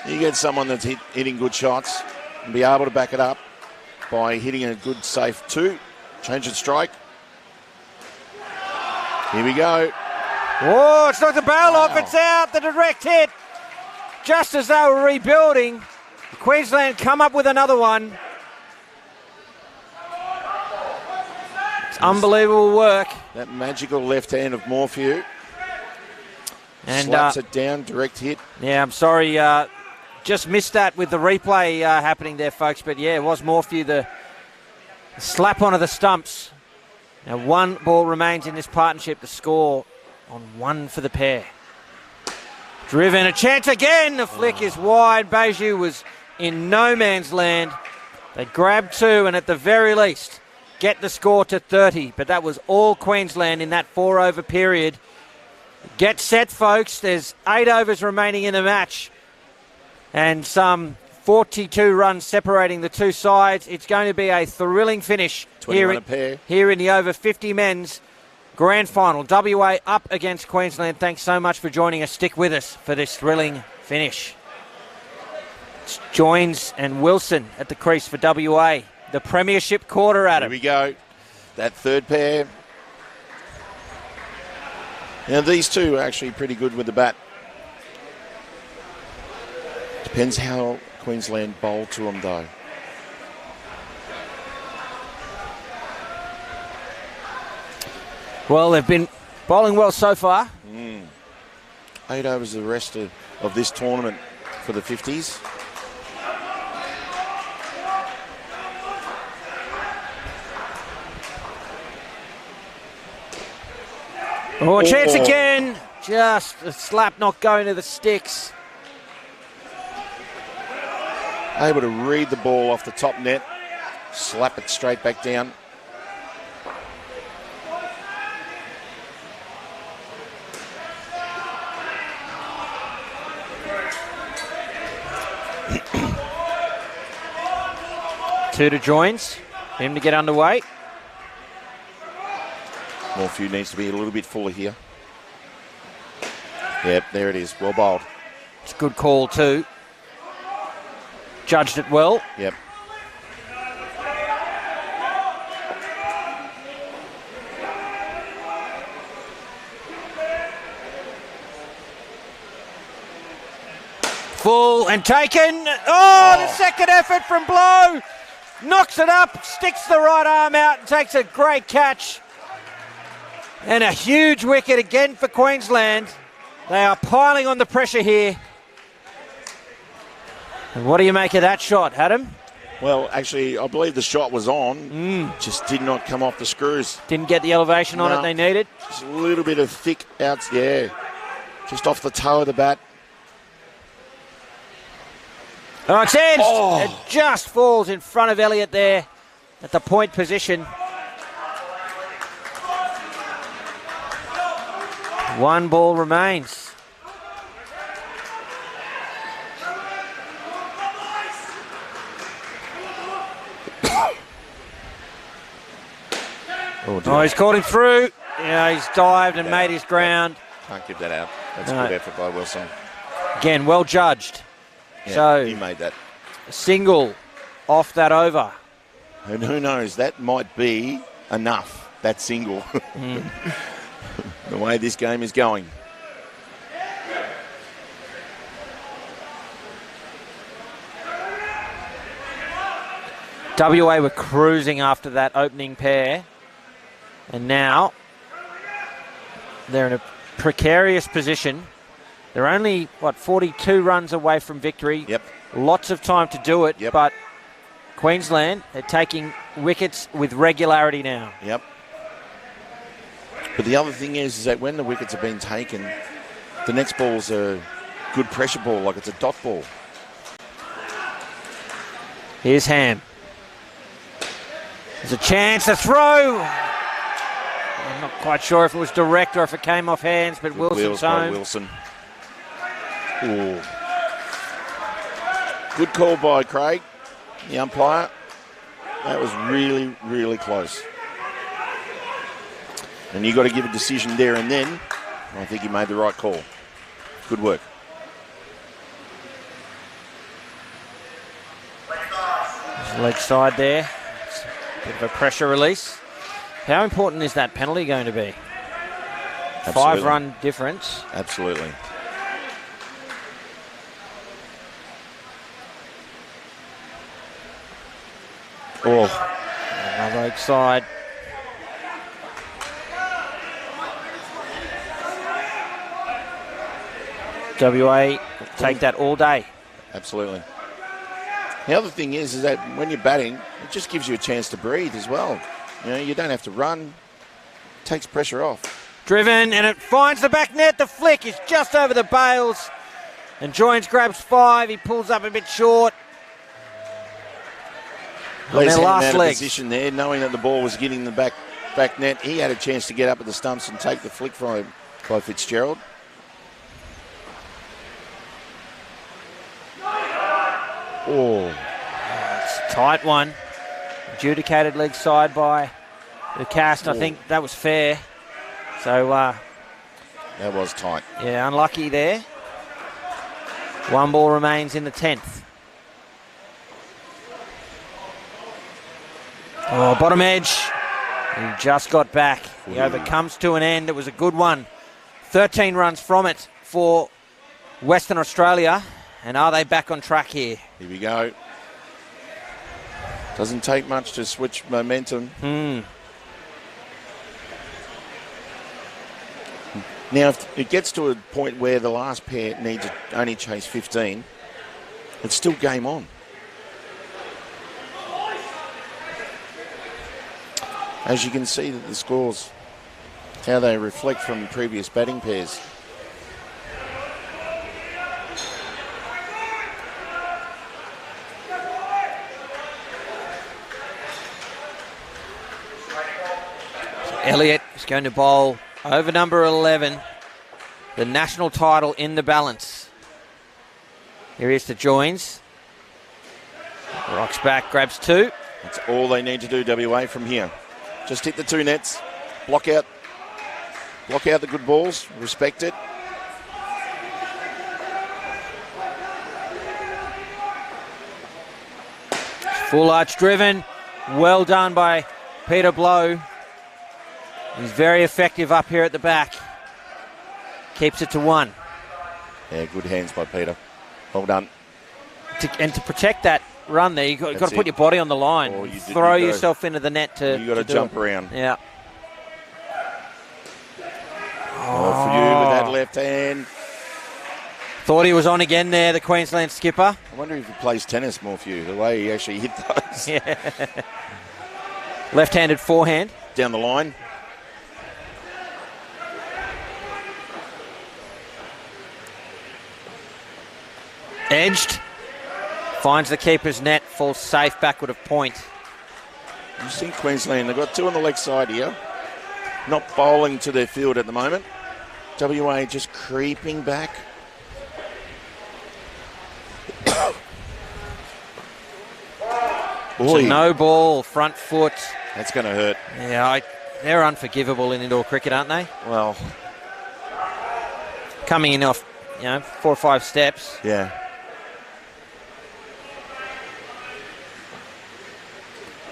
S3: You get someone that's hitting good shots and be able to back it up by hitting a good, safe 2. Change of strike. Here we go.
S2: Oh, it's knocked the bail off. It's out. The direct hit. Just as they were rebuilding, Queensland come up with another one. It's unbelievable work.
S3: That magical left hand of Morphew.
S2: And
S3: slaps it down, direct hit.
S2: Yeah, I'm sorry. Just missed that with the replay happening there, folks. But yeah, it was Morphew, the slap onto the stumps. Now 1 ball remains in this partnership. The score on 1 for the pair. Driven, a chance again. The flick is wide. Beju was in no man's land. They grabbed 2 and at the very least get the score to 30. But that was all Queensland in that 4-over period. Get set, folks. There's 8 overs remaining in the match. And some 42 runs separating the 2 sides. It's going to be a thrilling finish here in the over 50 men's grand final. WA up against Queensland. Thanks so much for joining us. Stick with us for this thrilling finish. It's Joins and Wilson at the crease for WA. The premiership quarter at
S3: Here
S2: it.
S3: we go. That 3rd pair. Now, these two are actually pretty good with the bat. Depends how Queensland bowl to them, though.
S2: Well, they've been bowling well so far.
S3: 8 overs the rest of this tournament for the 50s.
S2: Oh, a chance again. Just a slap not going to the sticks.
S3: Able to read the ball off the top net, slap it straight back down.
S2: Two to joins. Him to get underway.
S3: Morphew needs to be a little bit fuller here. Yep, there it is. Well bowled.
S2: It's a good call too. Judged it well.
S3: Yep.
S2: Full and taken. Oh, the second effort from Blow. Knocks it up, sticks the right arm out and takes a great catch. And a huge wicket again for Queensland. They are piling on the pressure here. And what do you make of that shot, Adam?
S3: Well, actually, I believe the shot was on. Just did not come off the screws.
S2: Didn't get the elevation on it they needed.
S3: Just a little bit of thick outs, yeah. Just off the toe of the bat.
S2: Oh, it's edged.
S3: Oh.
S2: It just falls in front of Elliott there at the point position. One ball remains. Oh, he's caught him through. Yeah, he's dived and made his ground.
S3: Can't give that out. That's a good effort by Wilson.
S2: Again, well judged.
S3: Yeah,
S2: So
S3: he made that.
S2: A single off that over.
S3: And who knows, that might be enough, that single. The way this game is going.
S2: WA were cruising after that opening pair. And now they're in a precarious position. They're only, 42 runs away from victory.
S3: Yep.
S2: Lots of time to do it,
S3: Yep.
S2: but Queensland are taking wickets with regularity now.
S3: Yep. But the other thing is that when the wickets have been taken, the next ball's a good pressure ball, like it's a dot ball.
S2: Here's Ham. There's a chance to throw. I'm not quite sure if it was direct or if it came off hands, but Wilson's home.
S3: Wilson. Ooh. Good call by Craig, the umpire. That was really, really close. And you got to give a decision there and then. I think he made the right call. Good work.
S2: Leg side there. It's a bit of a pressure release. How important is that penalty going to be?
S3: Absolutely.
S2: 5-run difference.
S3: Absolutely. Oh,
S2: Another leg side. WA take that all day.
S3: absolutely. The other thing is that when you're batting, it just gives you a chance to breathe as well. You know, you don't have to run. It takes pressure off.
S2: Driven, and it finds the back net. The flick is just over the bails. And Joins grabs 5. He pulls up a bit short. On
S3: Les
S2: their
S3: out
S2: last
S3: of
S2: legs.
S3: position there, knowing that the ball was getting the back net. He had a chance to get up at the stumps and take the flick from him by Fitzgerald. Oh,
S2: It's a tight one. Adjudicated leg side by the cast. I think that was fair. So,
S3: that was tight.
S2: yeah, unlucky there. One ball remains in the 10th. Oh, bottom edge. He just got back. The over comes to an end. It was a good one 13 runs from it for Western Australia. And are they back on track here?
S3: Here we go. Doesn't take much to switch momentum. Now, if it gets to a point where the last pair need to only chase 15, it's still game on. As you can see that the scores, how they reflect from previous batting pairs.
S2: Elliott is going to bowl over number 11. The national title in the balance. Here he is to joins. Rocks back, grabs 2.
S3: That's all they need to do, WA, from here. Just hit the 2 nets. Block out the good balls. Respect it.
S2: Full arch driven. Well done by Peter Blow. He's very effective up here at the back. Keeps it to 1.
S3: Yeah, good hands by Peter. Well done.
S2: To protect that run there, you've got to put your body on the line.
S3: Oh,
S2: Throw yourself into the net to.
S3: You got to jump around.
S2: Yeah.
S3: Oh, for you with that left hand.
S2: Thought he was on again there, the Queensland skipper.
S3: I wonder if he plays tennis more for you, the way he actually hit those.
S2: Yeah. Left-handed forehand.
S3: Down the line.
S2: Edged. Finds the keeper's net, falls safe backward of point.
S3: You see Queensland, they've got 2 on the leg side here. Not bowling to their field at the moment. WA just creeping back.
S2: It's a no ball, front foot.
S3: That's going to hurt.
S2: Yeah, they're unforgivable in indoor cricket, aren't they?
S3: Well,
S2: coming in off, 4 or 5 steps.
S3: Yeah.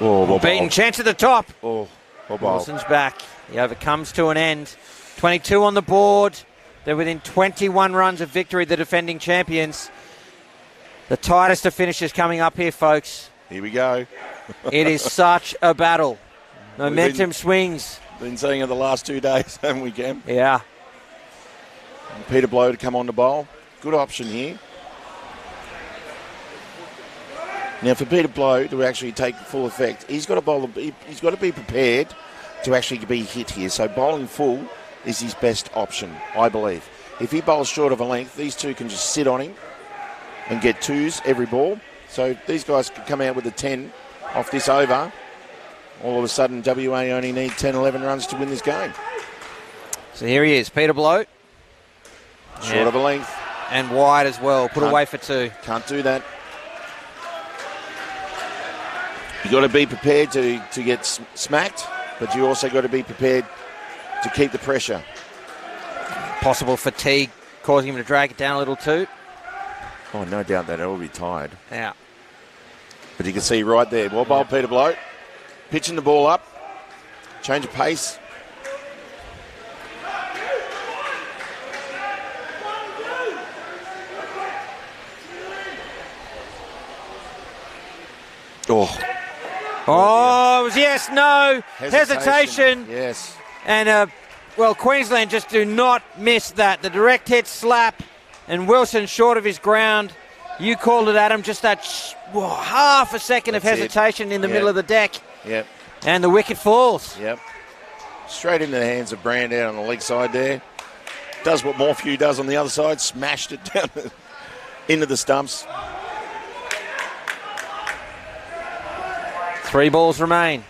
S3: Oh,
S2: beaten, chance at the top.
S3: Oh,
S2: Wilson's back. He overcomes to an end. 22 on the board. They're within 21 runs of victory, the defending champions. The tightest of finishes coming up here, folks.
S3: Here we go.
S2: It is such a battle. Momentum swings.
S3: Been seeing it the last 2 days, haven't we, Cam?
S2: Yeah.
S3: And Peter Blow to come on the bowl. Good option here. Now, for Peter Blow to actually take full effect, he's got to be prepared to actually be hit here. So bowling full is his best option, I believe. If he bowls short of a length, these 2 can just sit on him and get 2s every ball. So these guys could come out with a 10 off this over. All of a sudden, WA only need 10, 11 runs to win this game.
S2: So here he is, Peter Blow.
S3: Short of a length.
S2: And wide as well. Put away for 2.
S3: Can't do that. You got to be prepared to get smacked, but you also got to be prepared to keep the pressure.
S2: Possible fatigue causing him to drag it down a little too.
S3: Oh, no doubt that he'll be tired.
S2: Yeah.
S3: But you can see right there, well bowled Peter Blow, pitching the ball up, change of pace.
S2: Oh, it was yes, no, hesitation.
S3: Yes.
S2: And, Queensland just do not miss that. The direct hit slap, and Wilson short of his ground. You called it, Adam, just that half a second of hesitation in the middle of the deck.
S3: Yep.
S2: And the wicket falls.
S3: Yep. Straight into the hands of Brand out on the leg side there. Does what Morphew does on the other side, smashed it down into the stumps.
S2: 3 balls remain.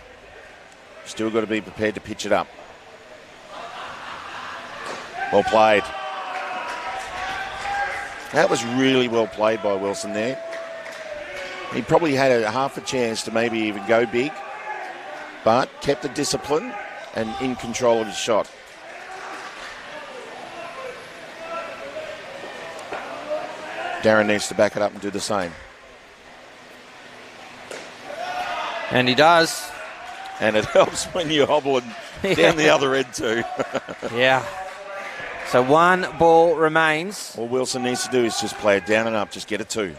S3: Still got to be prepared to pitch it up. Well played. That was really well played by Wilson there. He probably had a half a chance to maybe even go big, but kept the discipline and in control of his shot. Darren needs to back it up and do the same.
S2: And he does.
S3: And it helps when you're hobbling down the other end too.
S2: Yeah. So 1 ball remains.
S3: All Wilson needs to do is just play it down and up, just get it 2.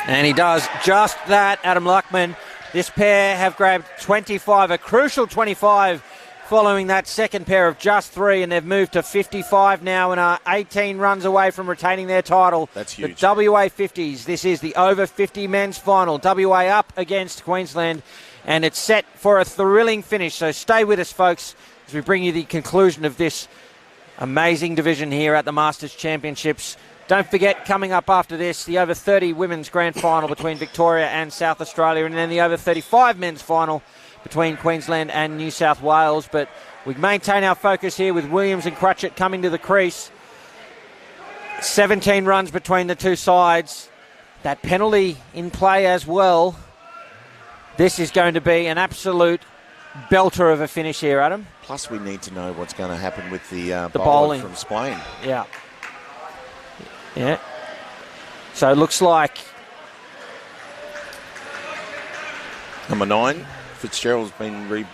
S2: And he does just that, Adam Luckman. This pair have grabbed 25, a crucial 25, following that second pair of just 3, and they've moved to 55 now and are 18 runs away from retaining their title.
S3: That's huge.
S2: The WA 50s. This is the over 50 men's final. WA up against Queensland, and it's set for a thrilling finish. So stay with us, folks, as we bring you the conclusion of this amazing division here at the Masters Championships. Don't forget, coming up after this, the over 30 women's grand final between Victoria and South Australia, and then the over 35 men's final between Queensland and New South Wales. But we maintain our focus here with Williams and Crutchett coming to the crease. 17 runs between the two sides. That penalty in play as well. This is going to be an absolute belter of a finish here, Adam.
S3: Plus, we need to know what's going to happen with the
S2: bowling
S3: from Spain.
S2: Yeah. Yeah. So it looks like
S3: number 9, Fitzgerald's been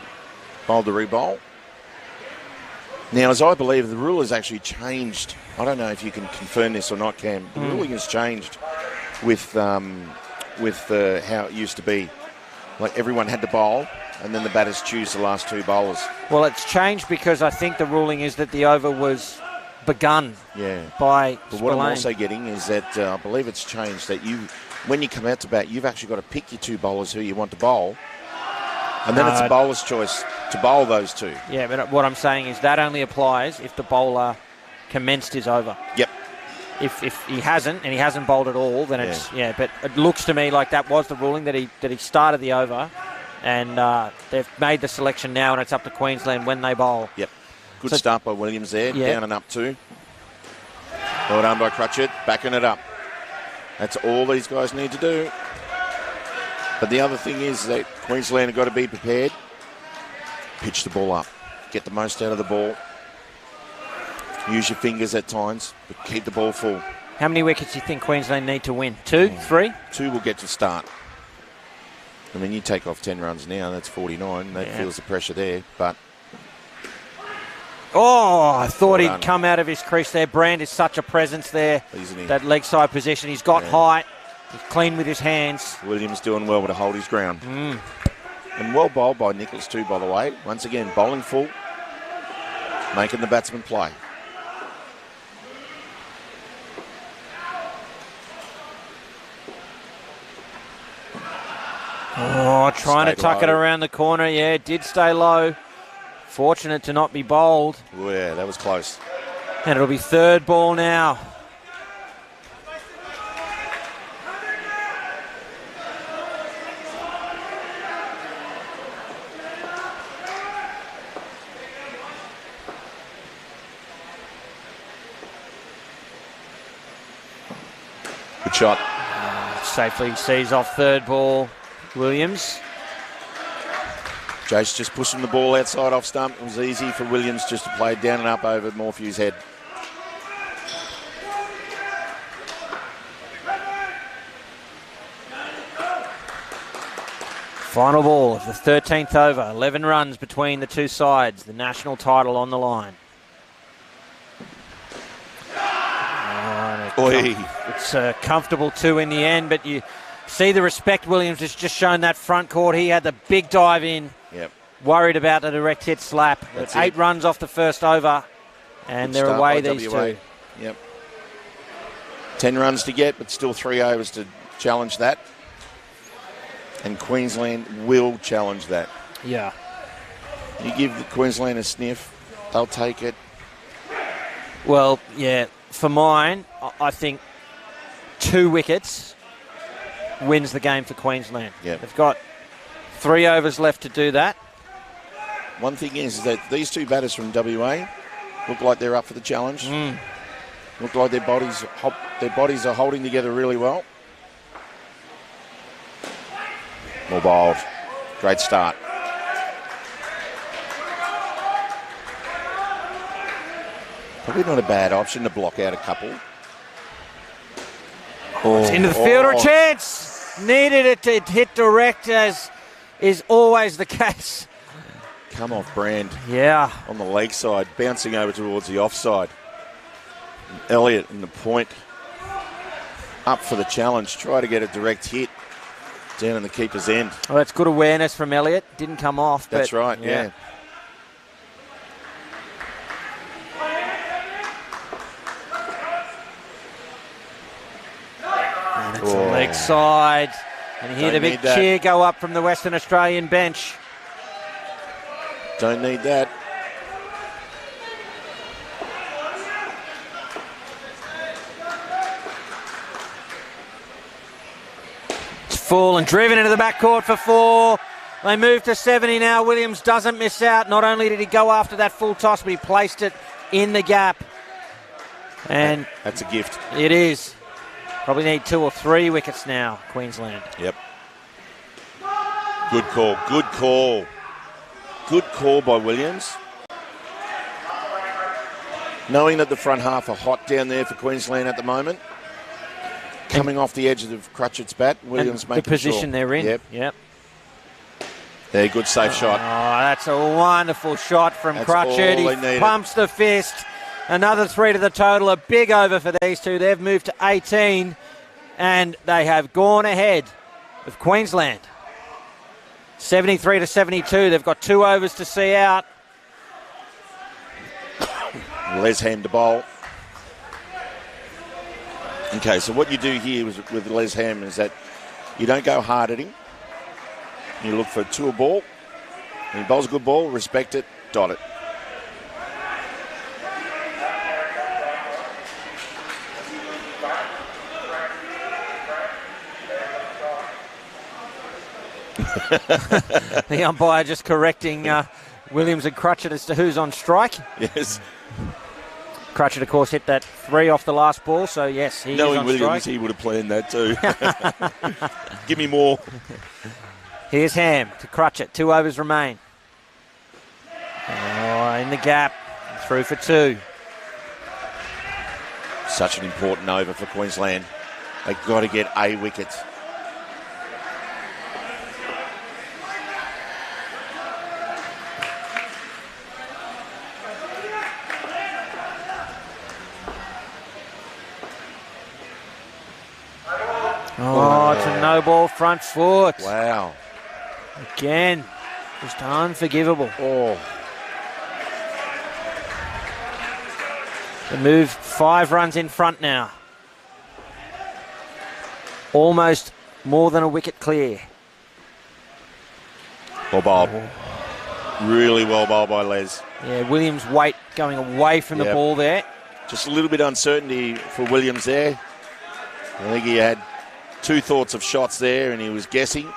S3: bowled to re-bowl. Now, as I believe, the rule has actually changed. I don't know if you can confirm this or not, Cam. The ruling has changed with how it used to be. Like everyone had to bowl, and then the batters choose the last 2 bowlers.
S2: Well, it's changed because I think the ruling is that the over was begun by
S3: But what I'm
S2: Spillane.
S3: also getting is that I believe it's changed that when you come out to bat, you've actually got to pick your 2 bowlers who you want to bowl, and then it's a bowler's choice to bowl those 2.
S2: Yeah, but what I'm saying is that only applies if the bowler commenced his over.
S3: Yep.
S2: If he hasn't, and he hasn't bowled at all, then it's but it looks to me like that was the ruling, that he started the over, and they've made the selection now, and it's up to Queensland when they bowl.
S3: Yep. Good start by Williams there,
S2: Yeah.
S3: down and up 2. Well done by Crutchett, backing it up. That's all these guys need to do. But the other thing is that Queensland have got to be prepared. Pitch the ball up. Get the most out of the ball. Use your fingers at times, but keep the ball full.
S2: How many wickets do you think Queensland need to win? 2? 3?
S3: 2 will get to start. I mean, you take off 10 runs now, that's 49. That feels the pressure there, but...
S2: Oh, I thought
S3: Well
S2: he'd
S3: done.
S2: come out of his crease there. Brand is such a presence there.
S3: Isn't he?
S2: That leg side position. He's got height. He's clean with his hands.
S3: Williams doing well to hold his ground. And well bowled by Nichols too, by the way. Once again, bowling full, making the batsman play.
S2: Oh, trying to
S3: Stayed
S2: tuck it
S3: low.
S2: around the corner. Yeah, it did stay low. Fortunate to not be bowled.
S3: Oh, yeah, that was close.
S2: And it'll be 3rd ball now.
S3: Good shot.
S2: Safely sees off 3rd ball. Williams.
S3: Jace just pushing the ball outside off stump. It was easy for Williams just to play down and up over Morphew's head.
S2: Final ball of the 13th over. 11 runs between the two sides. The national title on the line.
S3: Oi.
S2: It's a comfortable 2 in the end, but you see the respect Williams has just shown that front court. He had the big dive in.
S3: Yep.
S2: Worried about the direct hit slap.
S3: That's
S2: 8
S3: it.
S2: runs off the first over, and
S3: Good
S2: they're
S3: start
S2: away
S3: by
S2: these
S3: WA.
S2: 2.
S3: Yep. 10 runs to get, but still 3 overs to challenge that. And Queensland will challenge that.
S2: Yeah.
S3: You give Queensland a sniff, they'll take it.
S2: Well, yeah, for mine, I think 2 wickets wins the game for Queensland.
S3: Yep.
S2: They've got 3 overs left to do that.
S3: One thing is that these 2 batters from WA look like they're up for the challenge. Look like their bodies are holding together really well. More bowled. Great start. Probably not a bad option to block out a couple.
S2: It's into the fielder, a chance. Needed it to hit direct, as is always the case.
S3: come off Brand
S2: Yeah.
S3: on the leg side, bouncing over towards the offside. And Elliott in the point up for the challenge, try to get a direct hit down in the keeper's end.
S2: Well, that's good awareness from Elliott. Didn't come off.
S3: That's
S2: but,
S3: right, yeah.
S2: And it's a leg side. And you hear the big cheer go up from the Western Australian bench.
S3: Don't need that.
S2: It's full and driven into the backcourt for 4. They move to 70 now. Williams doesn't miss out. Not only did he go after that full toss, but he placed it in the gap. And
S3: that's a gift.
S2: It is. Probably need 2 or 3 wickets now, Queensland.
S3: Yep. Good call. Good call. Good call by Williams. Knowing that the front half are hot down there for Queensland at the moment. Coming off the edge of Crutchett's bat, Williams making
S2: the position they're in.
S3: Yep. Yeah, good safe shot.
S2: Oh, that's a wonderful shot from Crutchett. He pumps the fist. Another 3 to the total. A big over for these two. They've moved to 18 and they have gone ahead of Queensland. 73 to 72. They've got 2 overs to see out.
S3: Les Ham to bowl. Okay, so what you do here with Les Ham is that you don't go hard at him. You look for a tour ball. When he bowls a good ball, respect it, dot it.
S2: The umpire just correcting Williams and Crutchett as to who's on strike.
S3: Yes.
S2: Crutchett, of course, hit that 3 off the last ball, so yes, he is on
S3: Williams,
S2: strike.
S3: he would have planned that too. Give me more.
S2: Here's Ham to Crutchett. 2 overs remain. Oh, in the gap. Through for 2.
S3: Such an important over for Queensland. They've got to get a wicket.
S2: Oh, it's a no ball front foot.
S3: Wow.
S2: Again, just unforgivable.
S3: Oh.
S2: They move 5 runs in front now. Almost more than a wicket clear.
S3: Well bowled. Really well bowled by Les.
S2: Yeah, Williams' weight going away from the ball there.
S3: Just a little bit of uncertainty for Williams there. I think he had 2 thoughts of shots there and he was guessing.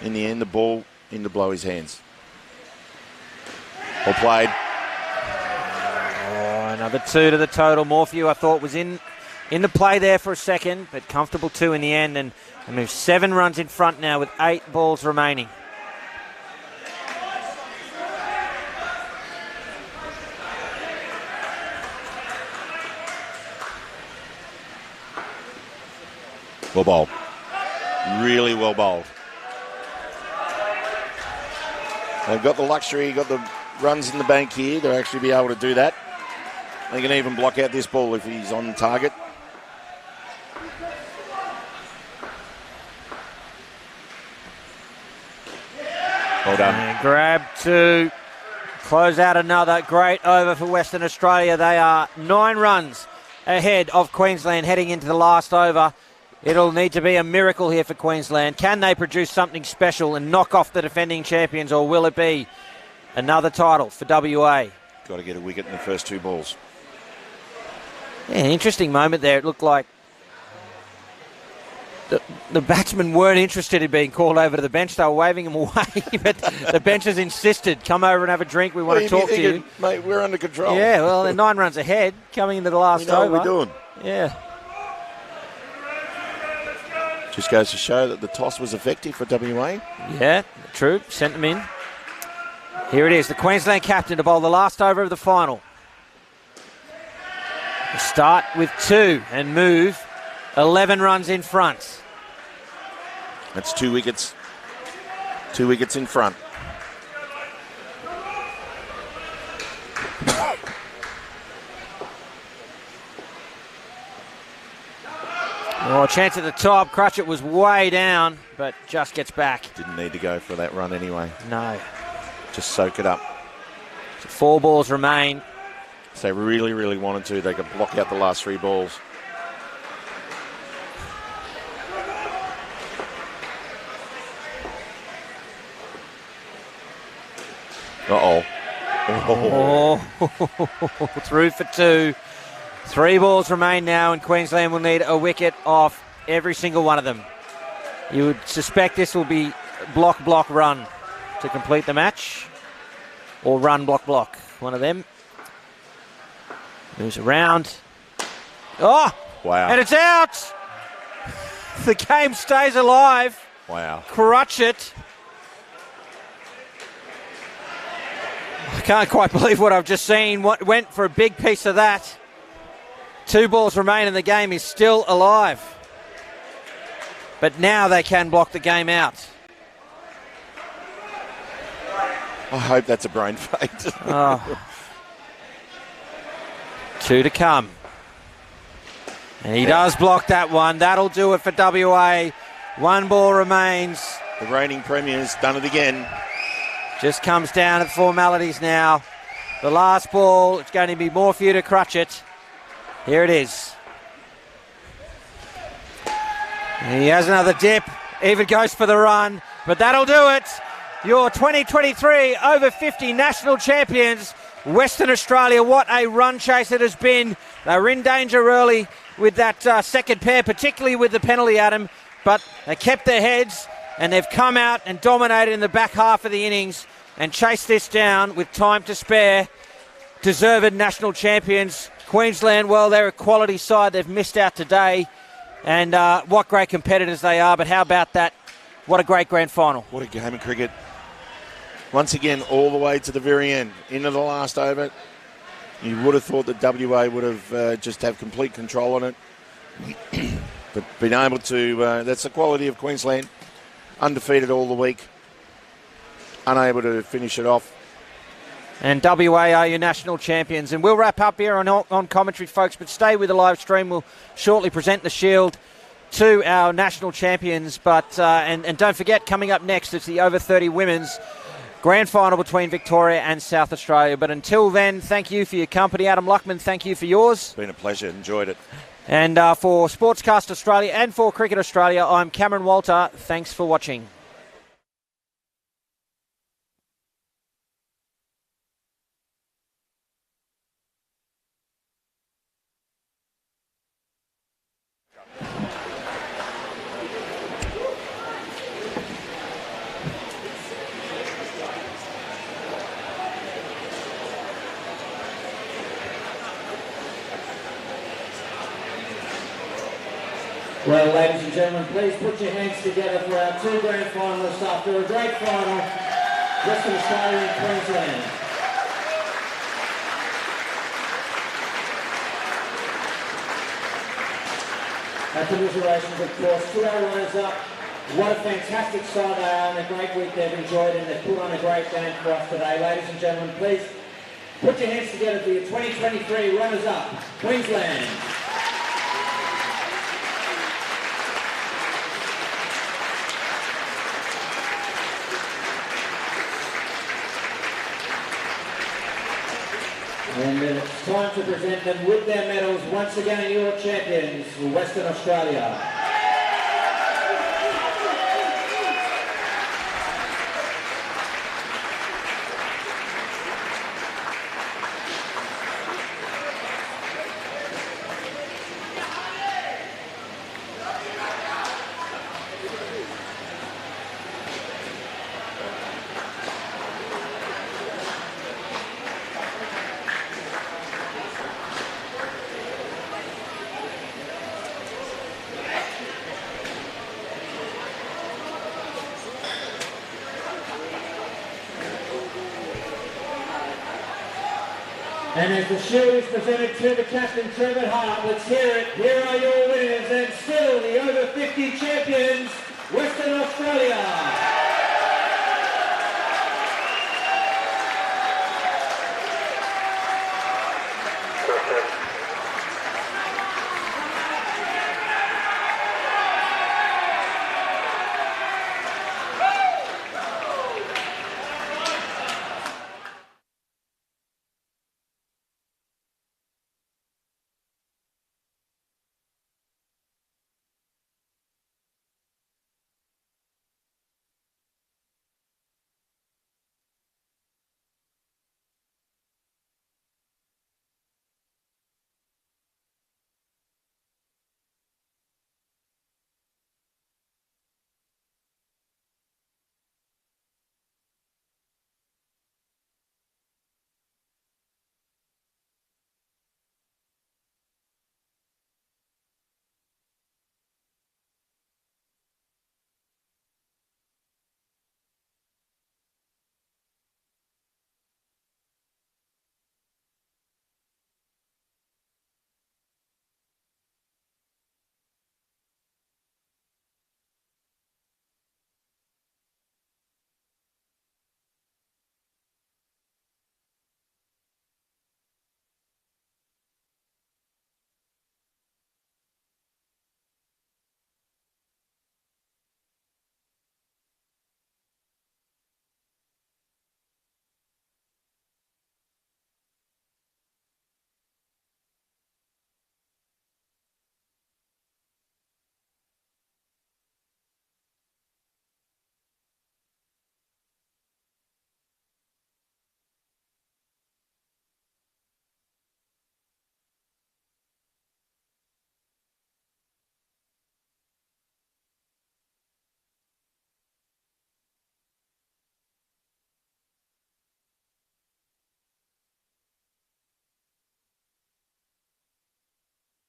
S3: In the end, the ball in to blow his hands. Well played.
S2: Oh, another 2 to the total. Morphew, I thought, was in the play there for a second, but comfortable 2 in the end. And they move 7 runs in front now with 8 balls remaining.
S3: Well bowled. Really well bowled. They've got the luxury, got the runs in the bank here to actually be able to do that. They can even block out this ball if he's on target. Well done.
S2: And grab 2. Close out another great over for Western Australia. They are 9 runs ahead of Queensland heading into the last over. It'll need to be a miracle here for Queensland. Can they produce something special and knock off the defending champions, or will it be another title for WA?
S3: Got to get a wicket in the first 2 balls.
S2: Yeah, an interesting moment there. It looked like the batsmen weren't interested in being called over to the bench. They were waving them away, but the benchers insisted, come over and have a drink. We want to talk to you.
S3: Mate, we're under control.
S2: Yeah, well, they're 9 runs ahead coming into the last over.
S3: We know what we're doing.
S2: Yeah.
S3: Just goes to show that the toss was effective for WA.
S2: Yeah, true. Sent them in. Here it is, the Queensland captain to bowl the last over of the final. They start with 2 and move 11 runs in front.
S3: That's 2 wickets. 2 wickets in front.
S2: Oh, chance at the top. Crutchett was way down, but just gets back.
S3: Didn't need to go for that run anyway.
S2: No.
S3: Just soak it up.
S2: So 4 balls remain.
S3: If they really, really wanted to, they could block out the last 3 balls. Uh-oh.
S2: Oh, through for 2. 3 balls remain now, and Queensland will need a wicket off every single one of them. You would suspect this will be block, block, run to complete the match. Or run, block, block. One of them. Moves around. Oh!
S3: Wow.
S2: And it's out! The game stays alive.
S3: Wow.
S2: Crutchett. I can't quite believe what I've just seen. What went for a big piece of that. 2 balls remain and the game is still alive. But now they can block the game out.
S3: I hope that's a brain fade.
S2: Oh. 2 to come. And he does block that one. That'll do it for WA. 1 ball remains.
S3: The reigning premier's done it again.
S2: Just comes down to the formalities now. The last ball, it's going to be more for you to Crutchett. Here it is. And he has another dip. Even goes for the run. But that'll do it. Your 2023 over 50 national champions, Western Australia. What a run chase it has been. They were in danger early with that second pair, particularly with the penalty, Adam. But they kept their heads and they've come out and dominated in the back half of the innings and chased this down with time to spare. Deserved national champions. Queensland, well, they're a quality side. They've missed out today. And what great competitors they are. But how about that? What a great grand final.
S3: What a game of cricket. Once again, all the way to the very end, into the last over. You would have thought that WA would have just have complete control on it. But being able to, that's the quality of Queensland. Undefeated all the week. Unable to finish it off.
S2: And WA are your national champions. And we'll wrap up here on commentary, folks, but stay with the live stream. We'll shortly present the shield to our national champions. But and don't forget, coming up next, it's the over 30 women's grand final between Victoria and South Australia. But until then, thank you for your company. Adam Luckman, thank you for yours.
S3: It's been a pleasure. Enjoyed it.
S2: And for Sportscast Australia and for Cricket Australia, I'm Cameron Walter. Thanks for watching.
S1: Well, ladies and gentlemen, please put your hands together for our 2 grand finalists after a great final, Western Australia and Queensland. Our commiserations, of course, to our runners up. What a fantastic side they are and a great week they've enjoyed, and they've put on a great game for us today. Ladies and gentlemen, please put your hands together for your 2023 runners up, Queensland. And it's time to present them with their medals. Once again, your champions, Western Australia. And as the shield is presented to the captain, Trevor Hart, let's hear it. Here are your winners and still the over 50 champions, Western Australia.